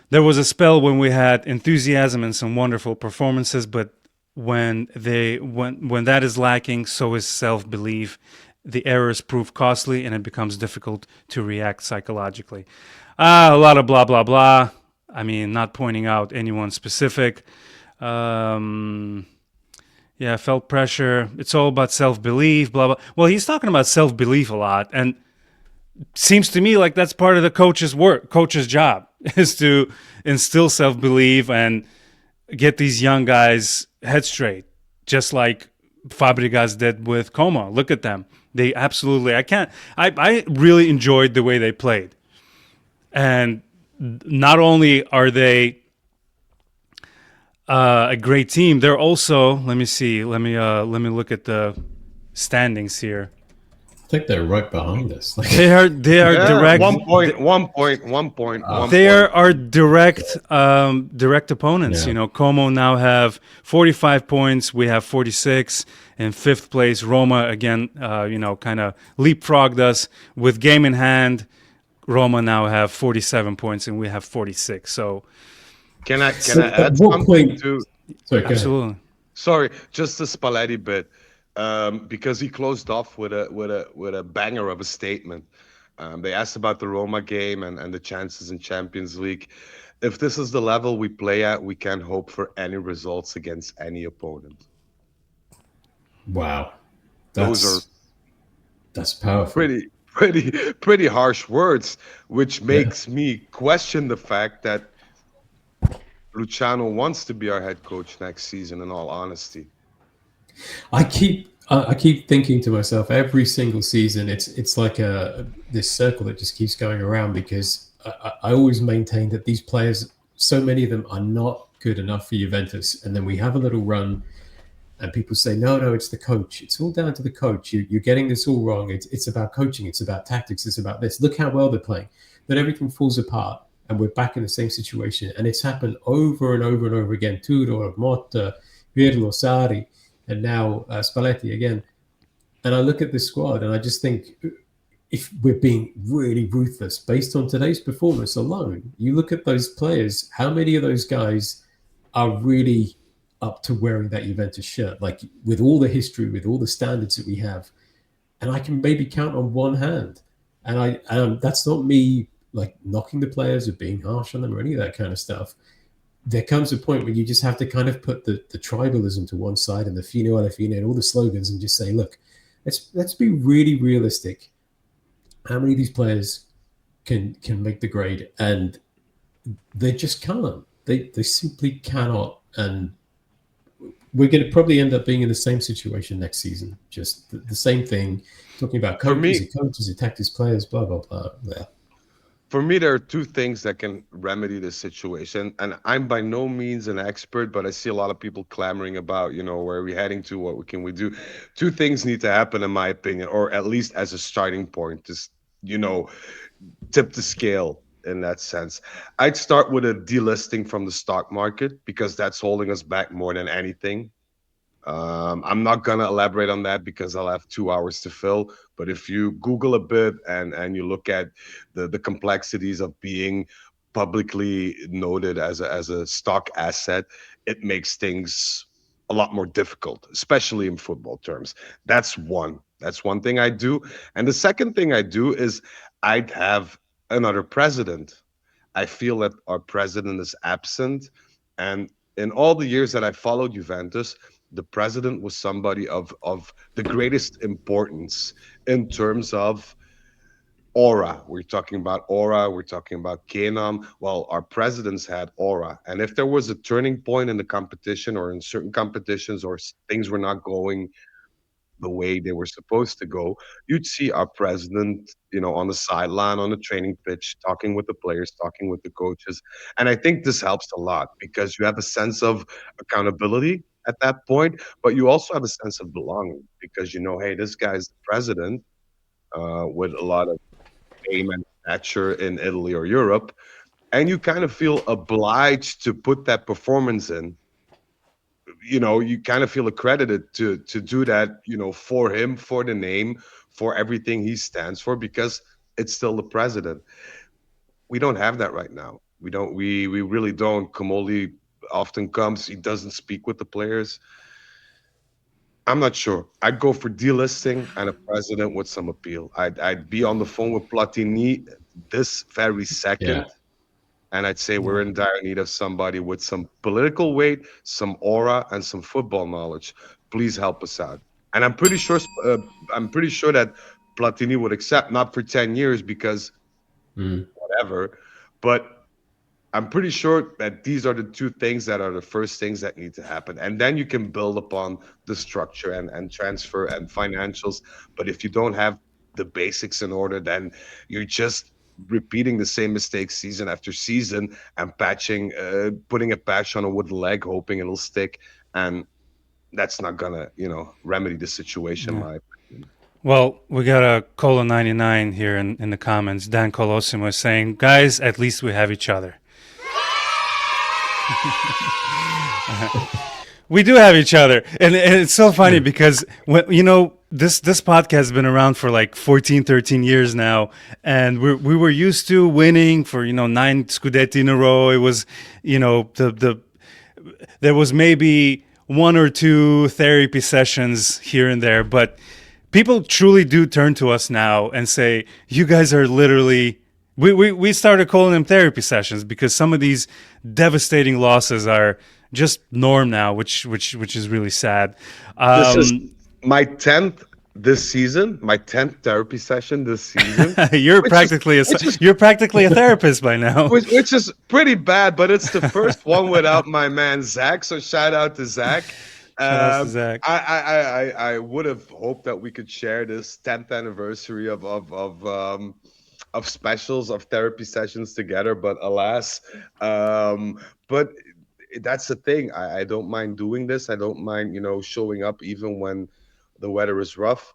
There was a spell when we had enthusiasm and some wonderful performances, but when that is lacking, so is self-belief. The errors prove costly, and it becomes difficult to react psychologically. A lot of blah blah blah. I mean, not pointing out anyone specific. Yeah, felt pressure. It's all about self-belief, blah, blah. Well, he's talking about self-belief a lot. And seems to me like that's part of the coach's job, is to instill self-belief and get these young guys head straight, just like Fabregas did with Como. Look at them. They absolutely, I really enjoyed the way they played. And not only are they a great team, they're also, let me look at the standings here. I think they're right behind us. They are direct. 1 point. They are direct opponents. Yeah. Como now have 45 points. We have 46 in 5th place. Roma again, kind of leapfrogged us with game in hand. Roma now have 47 points and we have 46. So can I add something to? Sorry, absolutely. Sorry, just the Spalletti bit. Because he closed off with a banger of a statement. They asked about the Roma game and the chances in Champions League. If this is the level we play at, we can't hope for any results against any opponent. Wow, that's powerful. Pretty harsh words, which makes me question the fact that Luciano wants to be our head coach next season. In all honesty. I keep thinking to myself every single season, it's like this circle that just keeps going around, because I always maintain that these players, so many of them are not good enough for Juventus. And then we have a little run and people say, no, it's the coach. It's all down to the coach. You're getting this all wrong. It's about coaching. It's about tactics. It's about this. Look how well they're playing. Then everything falls apart and we're back in the same situation. And it's happened over and over and over again. Tudor, Motta, Pirlo, Sarri, and now Spalletti again. And I look at this squad and I just think, if we're being really ruthless based on today's performance alone, you look at those players, how many of those guys are really up to wearing that Juventus shirt? Like, with all the history, with all the standards that we have, and I can maybe count on one hand. And that's not me like knocking the players or being harsh on them or any of that kind of stuff. There comes a point where you just have to kind of put the tribalism to one side and the fino alla fine and all the slogans and just say, look, let's be really realistic. How many of these players can make the grade? And they just can't. They simply cannot. And we're going to probably end up being in the same situation next season. Just the same thing. Talking about coaches, tactics, players, blah, blah, blah. Yeah. For me, there are two things that can remedy this situation. And I'm by no means an expert, but I see a lot of people clamoring about, where are we heading to? What can we do? Two things need to happen, in my opinion, or at least as a starting point, to, tip the scale in that sense. I'd start with a delisting from the stock market, because that's holding us back more than anything. I'm not going to elaborate on that because I'll have 2 hours to fill. But if you Google a bit and you look at the complexities of being publicly noted as a stock asset, it makes things a lot more difficult, especially in football terms. That's one thing I do. And the second thing I do is I'd have another president. I feel that our president is absent. And in all the years that I followed Juventus, the president was somebody of the greatest importance in terms of aura. We're talking about aura. We're talking about Kenan. Well, our presidents had aura. And if there was a turning point in the competition or in certain competitions or things were not going the way they were supposed to go, you'd see our president, on the sideline, on the training pitch, talking with the players, talking with the coaches. And I think this helps a lot because you have a sense of accountability at that point, but you also have a sense of belonging because hey, this guy's the president with a lot of fame and stature in Italy or Europe, and you kind of feel obliged to put that performance in. You kind of feel accredited to do that, for him, for the name, for everything he stands for, because it's still the president. We don't have that right now. We really don't. Kamoli often comes. He doesn't speak with the players. I'm not sure. I'd go for delisting and a president with some appeal. I'd be on the phone with Platini this very second. Yeah. And I'd say we're in dire need of somebody with some political weight, some aura, and some football knowledge. Please help us out. And I'm pretty sure that Platini would accept, not for 10 years because whatever, but I'm pretty sure that these are the two things that are the first things that need to happen. And then you can build upon the structure and transfer and financials. But if you don't have the basics in order, then you're just repeating the same mistakes season after season and putting a patch on a wooden leg, hoping it'll stick. And that's not gonna, remedy the situation. Yeah. My opinion. Well, we got a Cola 99 here in the comments. Dan Colosimo is saying, guys, at least we have each other. We do have each other. And it's so funny because, when, this podcast has been around for like 14, 13 years now. And we were used to winning for, 9 Scudetti in a row. It was, there was maybe 1 or 2 therapy sessions here and there. But people truly do turn to us now and say, you guys are literally... We started calling them therapy sessions because some of these devastating losses are just norm now, which is really sad. This is my 10th this season, my 10th therapy session this season. You're practically a therapist by now. Which is pretty bad, but it's the first one without my man Zach. So shout out to Zach. Zach. I would have hoped that we could share this 10th anniversary of of specials, of therapy sessions together, but alas, but that's the thing. I don't mind doing this. I don't mind, showing up even when the weather is rough.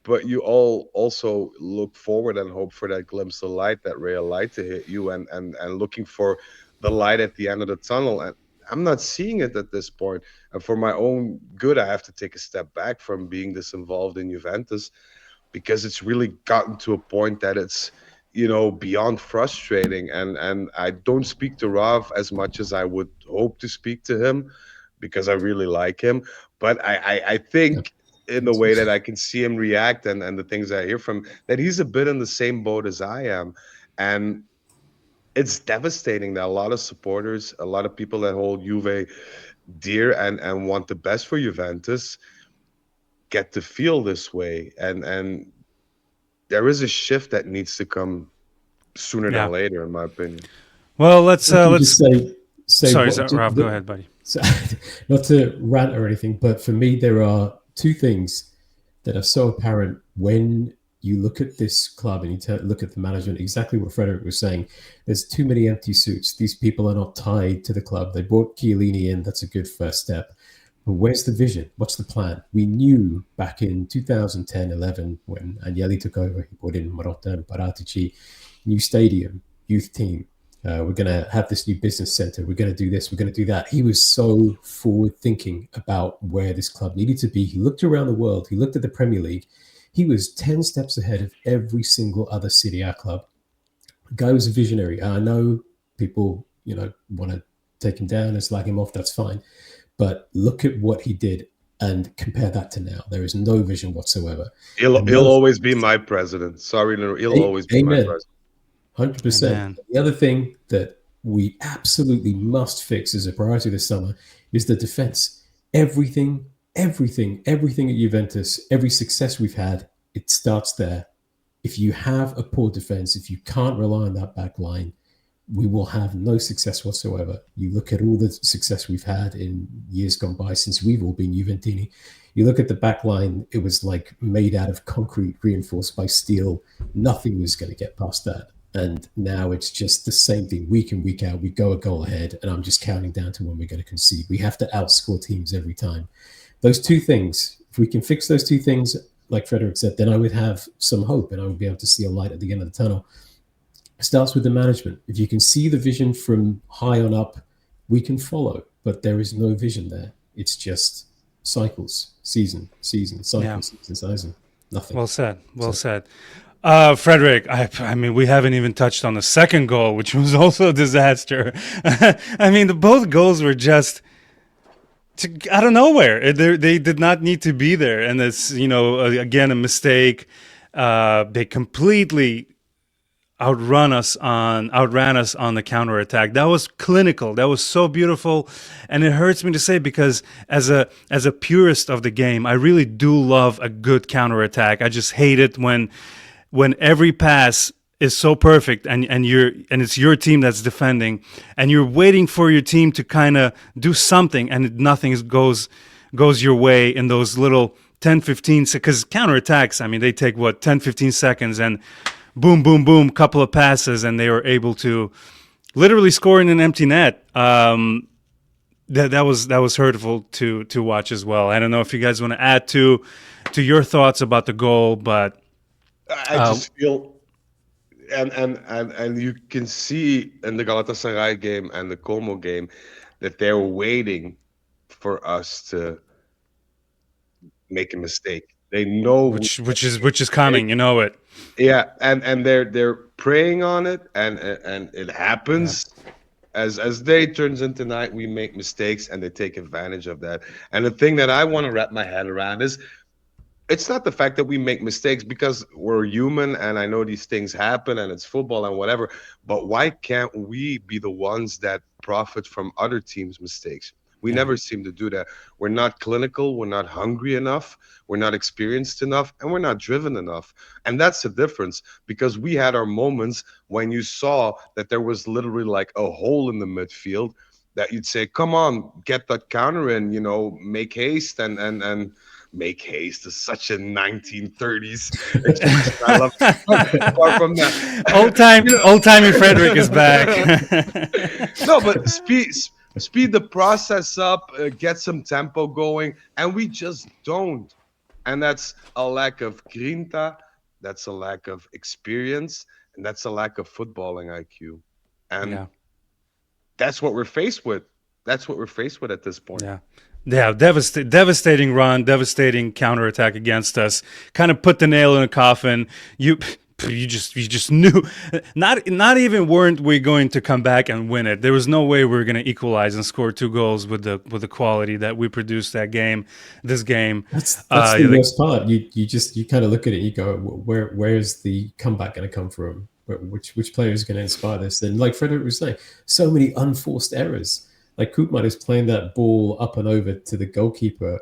But you all also look forward and hope for that glimpse of light, that ray of light to hit you, and looking for the light at the end of the tunnel. And I'm not seeing it at this point. And for my own good, I have to take a step back from being this involved in Juventus, because it's really gotten to a point that it's, beyond frustrating. And I don't speak to Rav as much as I would hope to speak to him, because I really like him. But I Yeah. think, in the way that I can see him react, and the things I hear from, that he's a bit in the same boat as I am. And it's devastating that a lot of supporters, a lot of people that hold Juve dear and want the best for Juventus, get to feel this way. And there is a shift that needs to come sooner than Yeah. later, in my opinion. Well, let's Let me let's. just say Sorry, what, Rob. Go ahead, buddy. so, not to rant or anything, but for me, there are two things that are so apparent when you look at this club and you look at the management. Exactly what Frederic was saying. There's too many empty suits. These people are not tied to the club. They brought Chiellini in. That's a good first step. But where's the vision? What's the plan? We knew back in 2010-11 when Agnelli took over, he brought in Marotta and Paratici, new stadium, youth team. We're going to have this new business center. We're going to do this. We're going to do that. He was so forward thinking about where this club needed to be. He looked around the world. He looked at the Premier League. He was 10 steps ahead of every single other Serie A club. The guy was a visionary. I know people, want to take him down and slag him off. That's fine. But look at what he did and compare that to now. There is no vision whatsoever. He'll always be my president. Sorry, he'll always be my president. 100%. The other thing that we absolutely must fix as a priority this summer is the defense. Everything at Juventus, every success we've had, it starts there. If you have a poor defense, if you can't rely on that back line, we will have no success whatsoever. You look at all the success we've had in years gone by since we've all been Juventini. You look at the back line, it was like made out of concrete, reinforced by steel. Nothing was going to get past that. And now it's just the same thing week in, week out. We go a goal ahead, and I'm just counting down to when we're going to concede. We have to outscore teams every time. Those two things, if we can fix those two things, like Frederic said, then I would have some hope and I would be able to see a light at the end of the tunnel. It starts with the management. If you can see the vision from high on up, we can follow. But there is no vision there. It's just cycles, season, cycle, season. Nothing. Well said. Frederic, I mean, we haven't even touched on the second goal, which was also a disaster. I mean, both goals were just out of nowhere. They did not need to be there. And it's, again, a mistake. They completely outran us on the counterattack. That was clinical. That was so beautiful. And it hurts me to say, because as a purist of the game, I really do love a good counterattack. I just hate it when every pass is so perfect and it's your team that's defending and you're waiting for your team to kind of do something and nothing goes your way in those little 10-15 seconds. Because counterattacks, I mean, they take 10-15 seconds and boom, boom, boom, couple of passes, and they were able to literally score in an empty net. That was hurtful to watch as well. I don't know if you guys want to add to your thoughts about the goal, but I just feel, and you can see in the Galatasaray game and the Como game that they're waiting for us to make a mistake. They know which is coming, it. Yeah, and they're preying on it, and it happens. Yeah. As day turns into night, we make mistakes, and they take advantage of that. And the thing that I want to wrap my head around is, it's not the fact that we make mistakes, because we're human, and I know these things happen, and it's football and whatever. But why can't we be the ones that profit from other teams' mistakes? We never seem to do that. We're not clinical. We're not hungry enough. We're not experienced enough, and we're not driven enough. And that's the difference, because we had our moments when you saw that there was literally like a hole in the midfield that you'd say, come on, get that counter in, make haste and make haste is such a 1930s expression. I love it. Far from that. Old-timey Frederic is back. No, but speed the process up, get some tempo going, and we just don't. And that's a lack of grinta, that's a lack of experience, and that's a lack of footballing IQ. And Yeah. that's what we're faced with. That's what we're faced with at this point. Yeah. Yeah, devastating run, devastating counterattack against us. Kind of put the nail in the coffin. You just knew, not even weren't we going to come back and win it. There was no way we were going to equalize and score 2 goals with the quality that we produced this game. That's the worst part. You kind of look at it, you go, where's the comeback going to come from? Which player is going to inspire this? And like Frederic was saying, so many unforced errors. Like Koopman is playing that ball up and over to the goalkeeper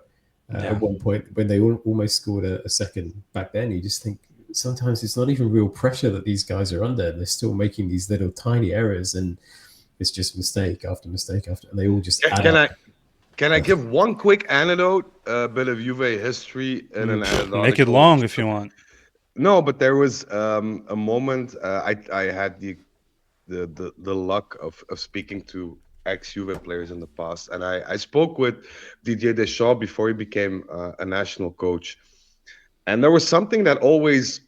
at one point when they almost scored a second back then. You just think sometimes it's not even real pressure that these guys are under. They're still making these little tiny errors, and it's just mistake after mistake after, and they all just add up. Can I give one quick anecdote, a bit of Juve history, and an anecdote? Make it long if you want. No, but there was a moment I had the luck of speaking to ex-Juve players in the past, and I spoke with Didier Deschamps before he became a national coach, and there was something that always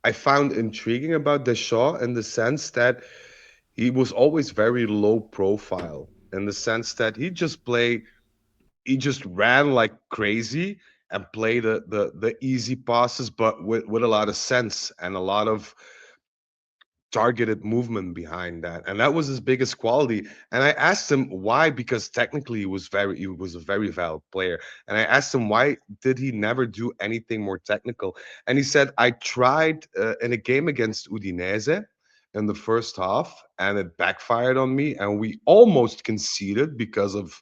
I found intriguing about Deschamps in the sense that he was always very low profile, in the sense that he just ran like crazy and played the easy passes, but with a lot of sense and a lot of targeted movement behind that, and that was his biggest quality. And I asked him why, because technically he was a very valid player, and I asked him why did he never do anything more technical, and he said, I tried in a game against Udinese in the first half, and it backfired on me, and we almost conceded because of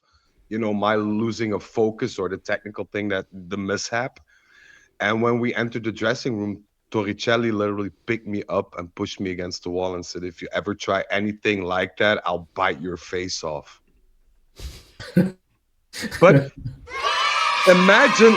my losing of focus or the technical thing, that the mishap. And when we entered the dressing room, Torricelli literally picked me up and pushed me against the wall and said, if you ever try anything like that, I'll bite your face off. But imagine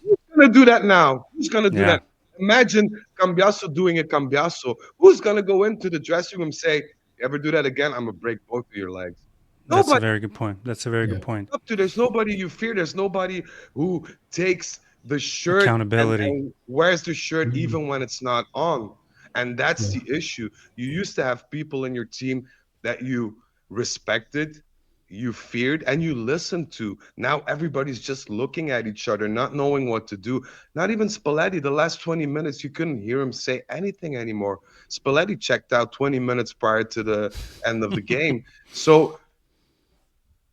who's going to do that now? Who's going to do that? Imagine Cambiasso doing a Cambiasso. Who's going to go into the dressing room and say, you ever do that again, I'm going to break both of your legs? That's a very good point. Good point. There's nobody you fear. There's nobody who takes the shirt accountability and wears the shirt even when it's not on. And that's the issue. You used to have people in your team that you respected, you feared, and you listened to. Now everybody's just looking at each other, not knowing what to do. Not even Spalletti. The last 20 minutes, you couldn't hear him say anything anymore. Spalletti checked out 20 minutes prior to the end of the game. So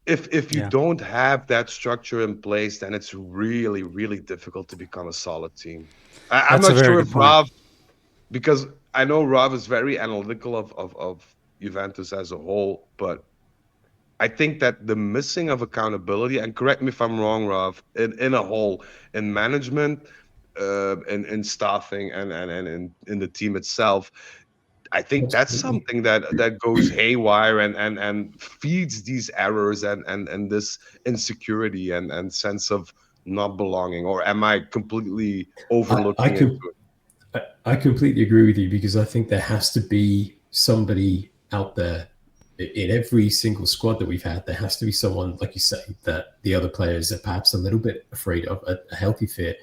if you don't have that structure in place, then it's really, really difficult to become a solid team. I'm not sure if Rav, because I know Rav is very analytical of Juventus as a whole, but I think that the missing of accountability, and correct me if I'm wrong, Rav, in a whole, in management, in staffing, and in the team itself, I think that's something that goes haywire and feeds these errors and this insecurity and sense of not belonging. Or am I completely overlooking it? I completely agree with you, because I think there has to be somebody out there in every single squad that we've had. There has to be someone, like you say, that the other players are perhaps a little bit afraid of, a healthy fear.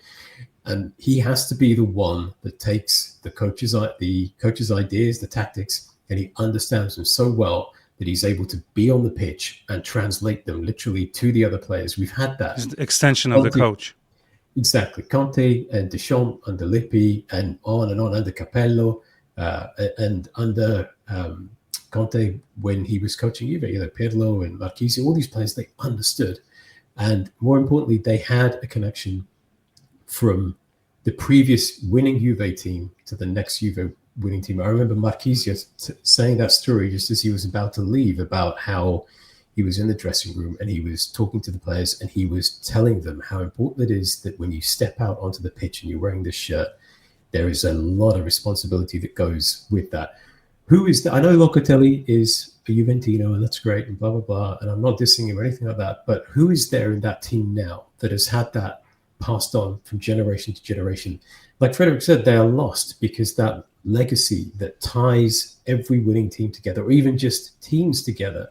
And he has to be the one that takes the coach's ideas, the tactics, and he understands them so well that he's able to be on the pitch and translate them literally to the other players. We've had that. It's the extension of the coach. Exactly. Conte and Deschamps under Lippi and on, under Capello, and under Conte when he was coaching Juve, Pirlo and Marchisio, all these players, they understood. And more importantly, they had a connection from the previous winning Juve team to the next Juve winning team. I remember Marchisio saying that story just as he was about to leave, about how he was in the dressing room and he was talking to the players and he was telling them how important it is that when you step out onto the pitch and you're wearing this shirt, there is a lot of responsibility that goes with that. who is I know Locatelli is a Juventino, and that's great, and blah blah blah. And I'm not dissing him or anything like that. But who is there in that team now that has had that passed on from generation to generation? Like Frederic said, they are lost because that legacy that ties every winning team together, or even just teams together,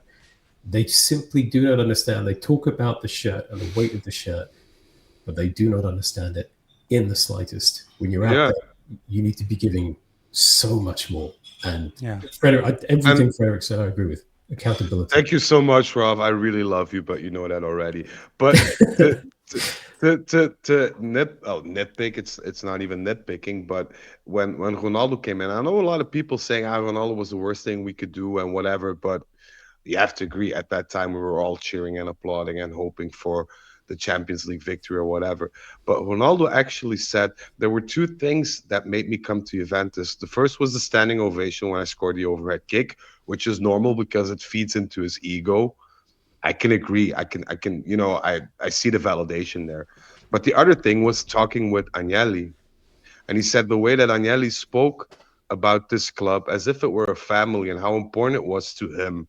they simply do not understand. They talk about the shirt and the weight of the shirt, but they do not understand it in the slightest. When you're out there, you need to be giving so much more. And Frederic, everything Frederic said, I agree with. Accountability. Thank you so much, Rob. I really love you, but you know that already. But to nitpick, it's not even nitpicking. But when Ronaldo came in, I know a lot of people saying Ronaldo was the worst thing we could do and whatever, but you have to agree, at that time we were all cheering and applauding and hoping for the Champions League victory or whatever. But Ronaldo actually said there were two things that made me come to Juventus. The first was the standing ovation when I scored the overhead kick, which is normal because it feeds into his ego. I can agree. I can, I see the validation there. But the other thing was talking with Agnelli. And he said the way that Agnelli spoke about this club as if it were a family and how important it was to him.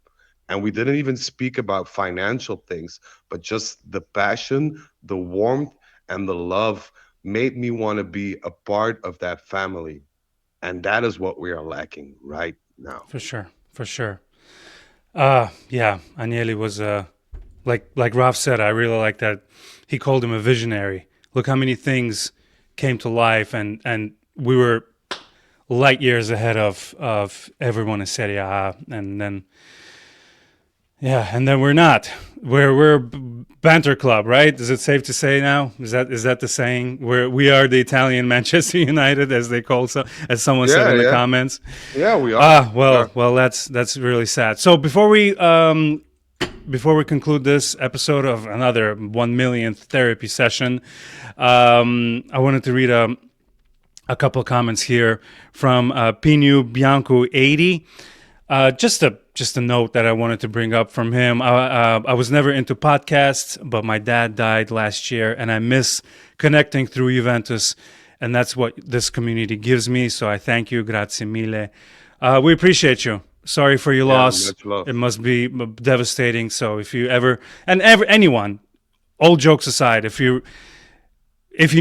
And we didn't even speak about financial things, but just the passion, the warmth, and the love made me want to be a part of that family. And that is what we are lacking right now. For sure. Agnelli was, like Ralph said, I really like that. He called him a visionary. Look how many things came to life, and we were light years ahead of everyone in Serie A, and then... Yeah, and then we're not. We're a banter club, right? Is it safe to say now? Is that the saying? We are the Italian Manchester United, as they call as someone said in the comments. Yeah, we are. Well, that's really sad. So before we conclude this episode of another 1 millionth therapy session, I wanted to read a couple of comments here from Pinu Bianco 80. Just a note that I wanted to bring up from him. I was never into podcasts, but my dad died last year, and I miss connecting through Juventus, and that's what this community gives me. So I thank you, grazie mille. We appreciate you. Sorry for your loss. It must be devastating. So if you anyone, all jokes aside, if you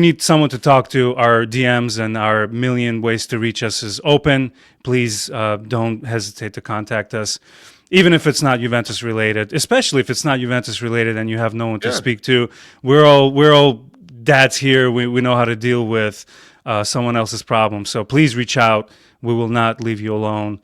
need someone to talk to, our DMs and our million ways to reach us is open. Please don't hesitate to contact us, even if it's not Juventus related, especially if it's not Juventus related and you have no one to speak to. We're all dads here. We know how to deal with someone else's problem. So please reach out. We will not leave you alone.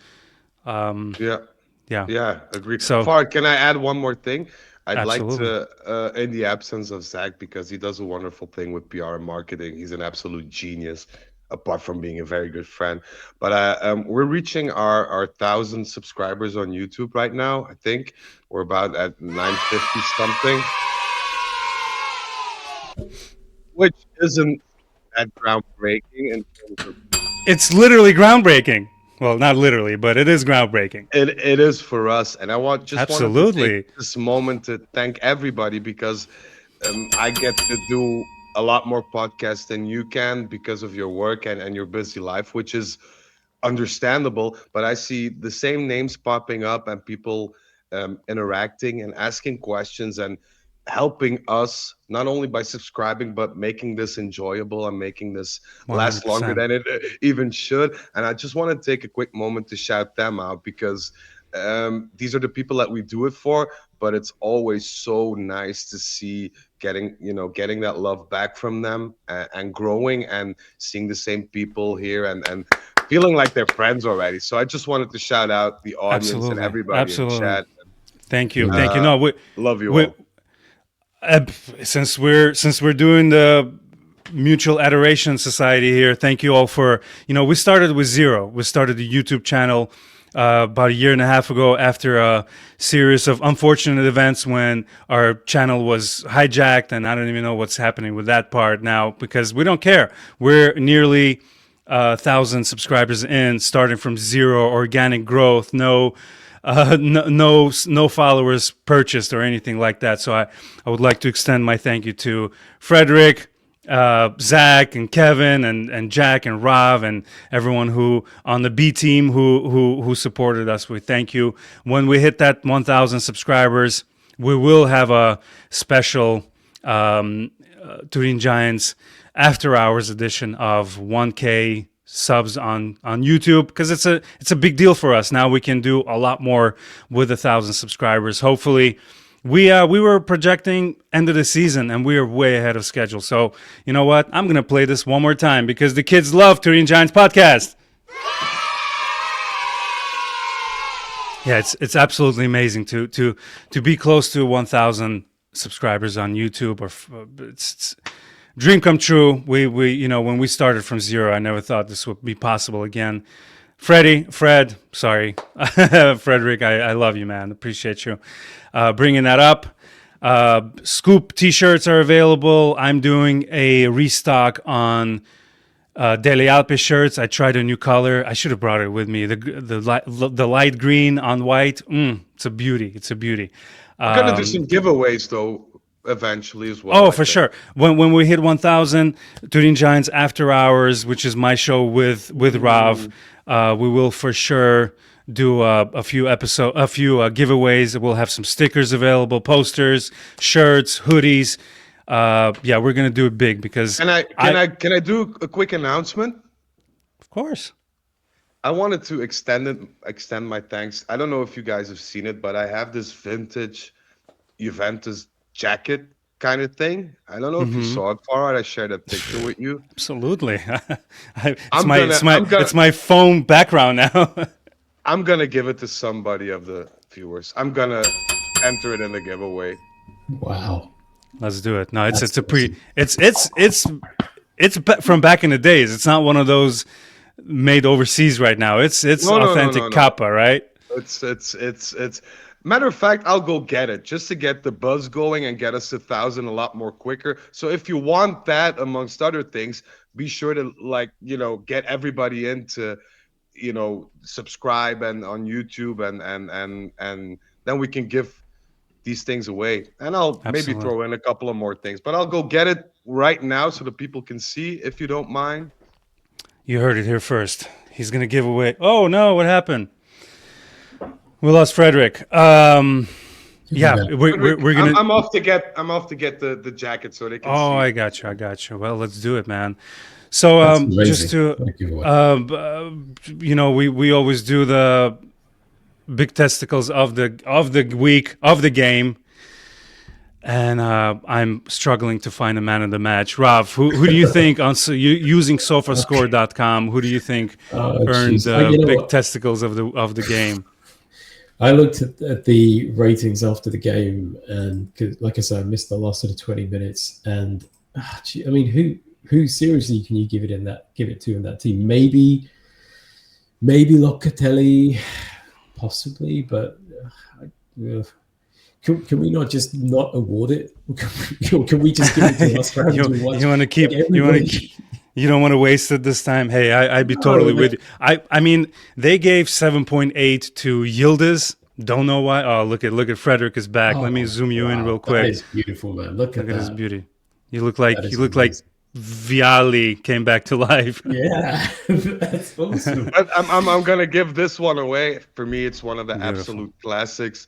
Agree. So, Farhad, can I add one more thing? I'd absolutely. like to, in the absence of Zach, because he does a wonderful thing with PR and marketing. He's an absolute genius, apart from being a very good friend. But we're reaching our 1,000 subscribers on YouTube right now. I think we're about at 950 something, which isn't that groundbreaking in terms of... It's literally groundbreaking. Well, not literally, but it is groundbreaking. It is for us, and I want to take this moment to thank everybody, because I get to do a lot more podcasts than you can because of your work and your busy life, which is understandable. But I see the same names popping up and people interacting and asking questions and helping us, not only by subscribing, but making this enjoyable and making this 100%. Last longer than it even should. And I just want to take a quick moment to shout them out, because these are the people that we do it for. But it's always so nice to see getting that love back from them and growing and seeing the same people here and feeling like they're friends already. So I just wanted to shout out the audience and everybody in chat. Thank you. No, we love you all. Since we're doing the Mutual Adoration Society here, thank you all for, we started with zero. We started the YouTube channel about a year and a half ago after a series of unfortunate events when our channel was hijacked, and I don't even know what's happening with that part now, because we don't care. We're nearly 1,000 subscribers in, starting from zero, organic growth, no followers purchased or anything like that. So I would like to extend my thank you to Frederic, Zach and Kevin and Jack and Rav and everyone who on the B team who supported us. We thank you. When we hit that 1,000 subscribers, we will have a special Turin Giants after hours edition of 1K subs on YouTube, because it's a big deal for us. Now we can do a lot more with 1,000 subscribers. Hopefully, we were projecting end of the season and we are way ahead of schedule. So you know what? I'm gonna play this one more time because the kids love Turin Giants podcast. Yeah, it's absolutely amazing to be close to 1,000 subscribers on YouTube. It's dream come true. We when we started from zero, I never thought this would be possible again. Frederic, I love you, man. Appreciate you bringing that up. Scoop T-shirts are available. I'm doing a restock on Delle Alpi shirts. I tried a new color. I should have brought it with me. The light green on white. It's a beauty. It's a beauty. I'm gonna do some giveaways though eventually as well. Oh, for sure. When we hit 1,000, Turin Giants After Hours, which is my show with Rav, we will for sure do a few giveaways. We'll have some stickers available, posters, shirts, hoodies. Yeah, we're gonna do it big because Can I do a quick announcement? Of course. I wanted to extend my thanks. I don't know if you guys have seen it, but I have this vintage Juventus jacket kind of thing. I don't know if you saw it, Farhad. I shared a picture with you. Absolutely. It's my phone background now. I'm gonna give it to somebody of the viewers. I'm gonna enter it in the giveaway. Wow. Let's do it. No, it's from back in the days. It's not one of those made overseas right now. It's authentic Kappa, right? It's matter of fact, I'll go get it just to get the buzz going and get us 1,000 a lot more quicker. So if you want that amongst other things, be sure to get everybody in to subscribe and on YouTube and then we can give these things away. And I'll maybe throw in a couple of more things, but I'll go get it right now so that people can see, if you don't mind. You heard it here first. He's gonna give away. Oh no, what happened? We lost Frederic. Yeah, we're gonna. I'm off to get the jacket so they can see. I got you. Well, let's do it, man. So just to we always do the big testicles of the week of the game, and I'm struggling to find a man of the match. Rav, who do you think using SofaScore.com? Who do you think earned the big testicles of the game? I looked at the ratings after the game, and like I said, I missed the last sort of 20 minutes. And I mean, who seriously can you give it to in that team? Maybe Locatelli, possibly, but can we not just not award it? Can we just give it to us? You want to keep? You don't want to waste it this time. Hey, I'd be totally with you. I mean, they gave 7.8 to Yildiz. Don't know why. Oh, look at Frederic is back. Let me zoom you in real quick. That is beautiful, man. Look at his beauty. You look like Vialli came back to life. Yeah, that's awesome. But I'm gonna give this one away. For me, it's one of the absolute classics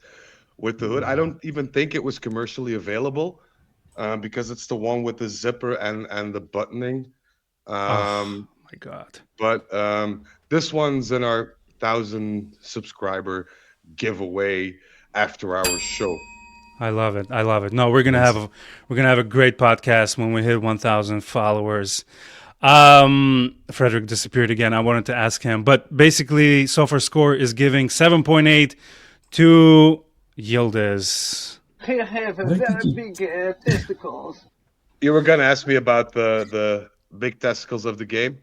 with the hood. I don't even think it was commercially available because it's the one with the zipper and the buttoning. Oh my God. But this one's in our 1,000 subscriber giveaway after our show. I love it. No, we're gonna have a great podcast when we hit 1,000 followers. Frederic disappeared again. I wanted to ask him, but basically, SofaScore is giving 7.8 to Yildiz. I have a very big testicles. You were gonna ask me about the big testicles of the game?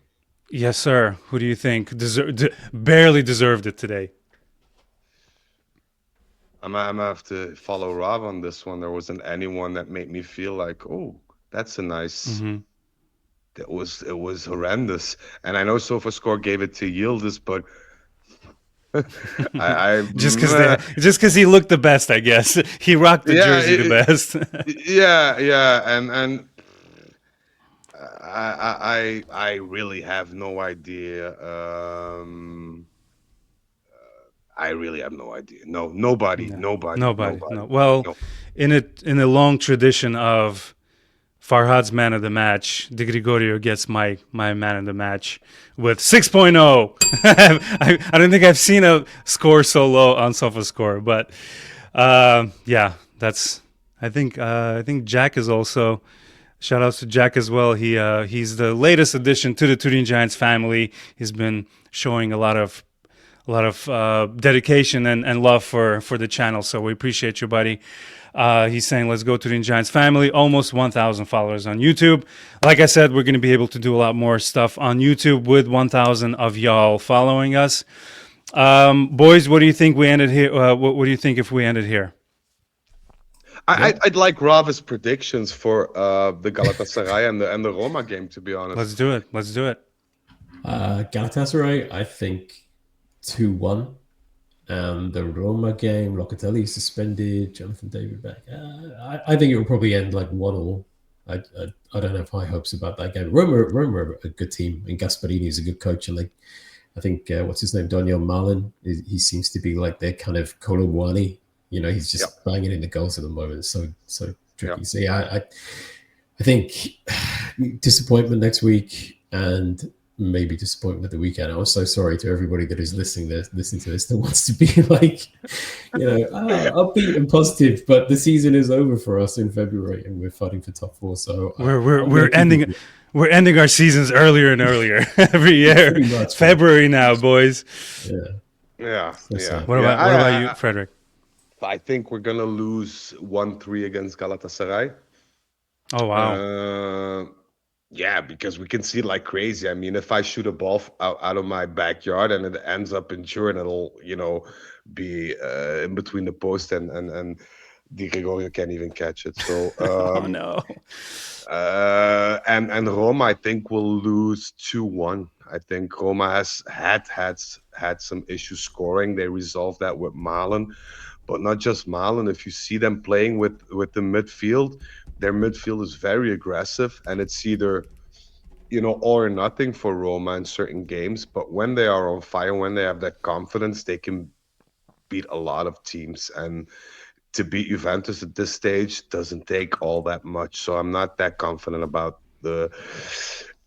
Yes, sir. Who do you think barely deserved it today? I'm gonna have to follow Rob on this one. There wasn't anyone that made me feel like, oh, that's a nice. It was horrendous, and I know SofaScore gave it to Yildiz, but I just because he looked the best, I guess he rocked the jersey the best. yeah, and I really have no idea. I really have no idea. No, nobody. No. Well, No. in a long tradition of Farhad's man of the match, De Gregorio gets my man of the match with 6.0. I don't think I've seen a score so low on SofaScore, but yeah, that's. I think Jack is also. Shout outs to Jack as well. He's the latest addition to the Turin Giants family. He's been showing a lot of dedication and love for the channel. So we appreciate you, buddy. He's saying, let's go to the Giants family. Almost 1,000 followers on YouTube. Like I said, we're going to be able to do a lot more stuff on YouTube with 1,000 of y'all following us. Boys, what do you think we ended here? What do you think if we ended here? I'd like Rav's predictions for the Galatasaray and the Roma game, to be honest. Let's do it. Galatasaray, I think 2-1. The Roma game, Locatelli suspended, Jonathan David back. I think it will probably end like 1-1. I don't have high hopes about that game. Roma are a good team, and Gasparini is a good coach. And I think what's his name, Daniel Malin, he seems to be like their kind of Colomwani. You know, he's just banging in the goals at the moment. So tricky. Yeah. So yeah, I think disappointment next week and maybe disappointment at the weekend. I'm so sorry to everybody that is listening to this that wants to be like, upbeat and positive. But the season is over for us in February, and we're fighting for top 4. So we're ending our seasons earlier and earlier every year. Much, February now, boys. Yeah. What about you, Frederic? I think we're gonna lose 1-3 against Galatasaray. Oh wow! Yeah, because we can see like crazy. I mean, if I shoot a ball out of my backyard and it ends up in Turin, it'll be in between the post and Di Gregorio can't even catch it. So oh no! And Roma, I think will lose 2-1. I think Roma has had some issues scoring. They resolved that with Malen. But not just Malen. If you see them playing with the midfield, their midfield is very aggressive, and it's either all or nothing for Roma in certain games. But when they are on fire, when they have that confidence, they can beat a lot of teams. And to beat Juventus at this stage doesn't take all that much. So I'm not that confident about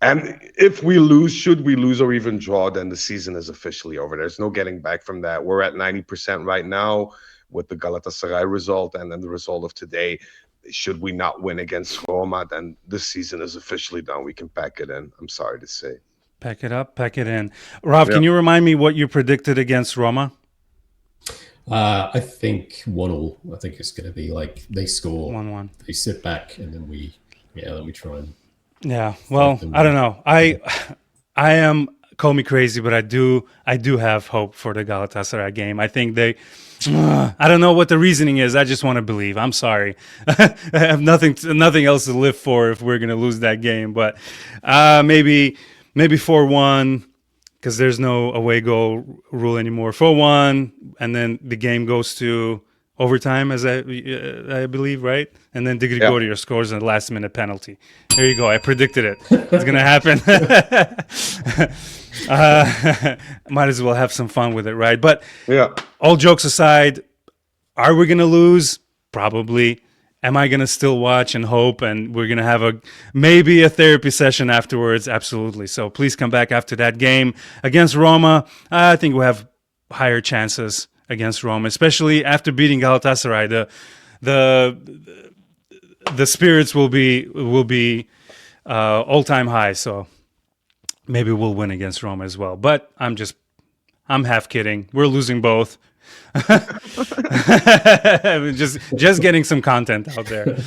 And if we lose, should we lose or even draw, then the season is officially over. There's no getting back from that. We're at 90% right now with the Galatasaray result and then the result of today. Should we not win against Roma, then this season is officially done. We can pack it in. I'm sorry to say. Pack it up, pack it in. Rav, can you remind me what you predicted against Roma? I think 1-1. I think it's going to be like they score, 1-1. They sit back, and then we try and. Yeah, well, I don't know. I am, call me crazy, but I do have hope for the Galatasaray game. I think I don't know what the reasoning is. I just want to believe. I'm sorry. I have nothing else to live for if we're going to lose that game. But maybe 4-1, because there's no away goal rule anymore. 4-1, and then the game goes to overtime, as I believe, right? And then Di Gregorio scores a last-minute penalty. There you go. I predicted it. It's going to happen. Might as well have some fun with it, right? But all jokes aside, are we going to lose? Probably. Am I going to still watch and hope, and we're going to have maybe a therapy session afterwards? Absolutely. So please come back after that game against Roma. I think we have higher chances against Roma, especially after beating Galatasaray. The spirits will be all-time high. So maybe we'll win against Roma as well. But I'm half kidding. We're losing both. just getting some content out there.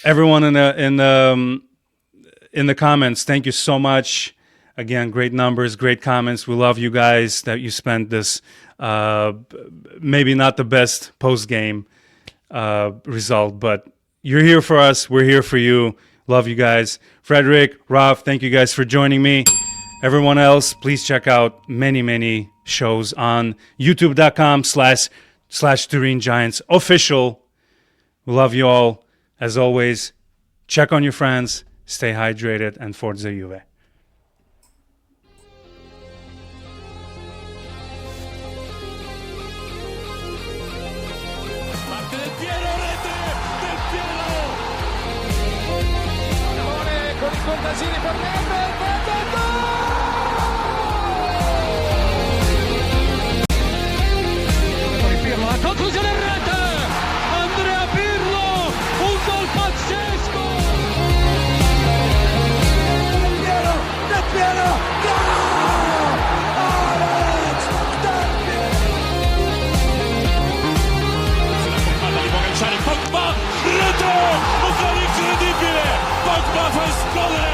Everyone in the comments, thank you so much. Again, great numbers, great comments. We love you guys that you spent this maybe not the best post-game result, but you're here for us. We're here for you. Love you guys. Frederic, Rav, thank you guys for joining me. Everyone else, please check out many shows on youtube.com/Turin Giants official. We love you all. As always, check on your friends, stay hydrated, and Forza Juve. Del Piero, rete del Piero. Con i contadini per Bremer, Pirlo, la conclusione in rete, Andrea Pirlo, un gol pazzesco. Del Piero, gol! Alex Del Piero. Se la compagna di Pogacar, Pogba, rete! Un gol incredibile! Pogba fa esplodere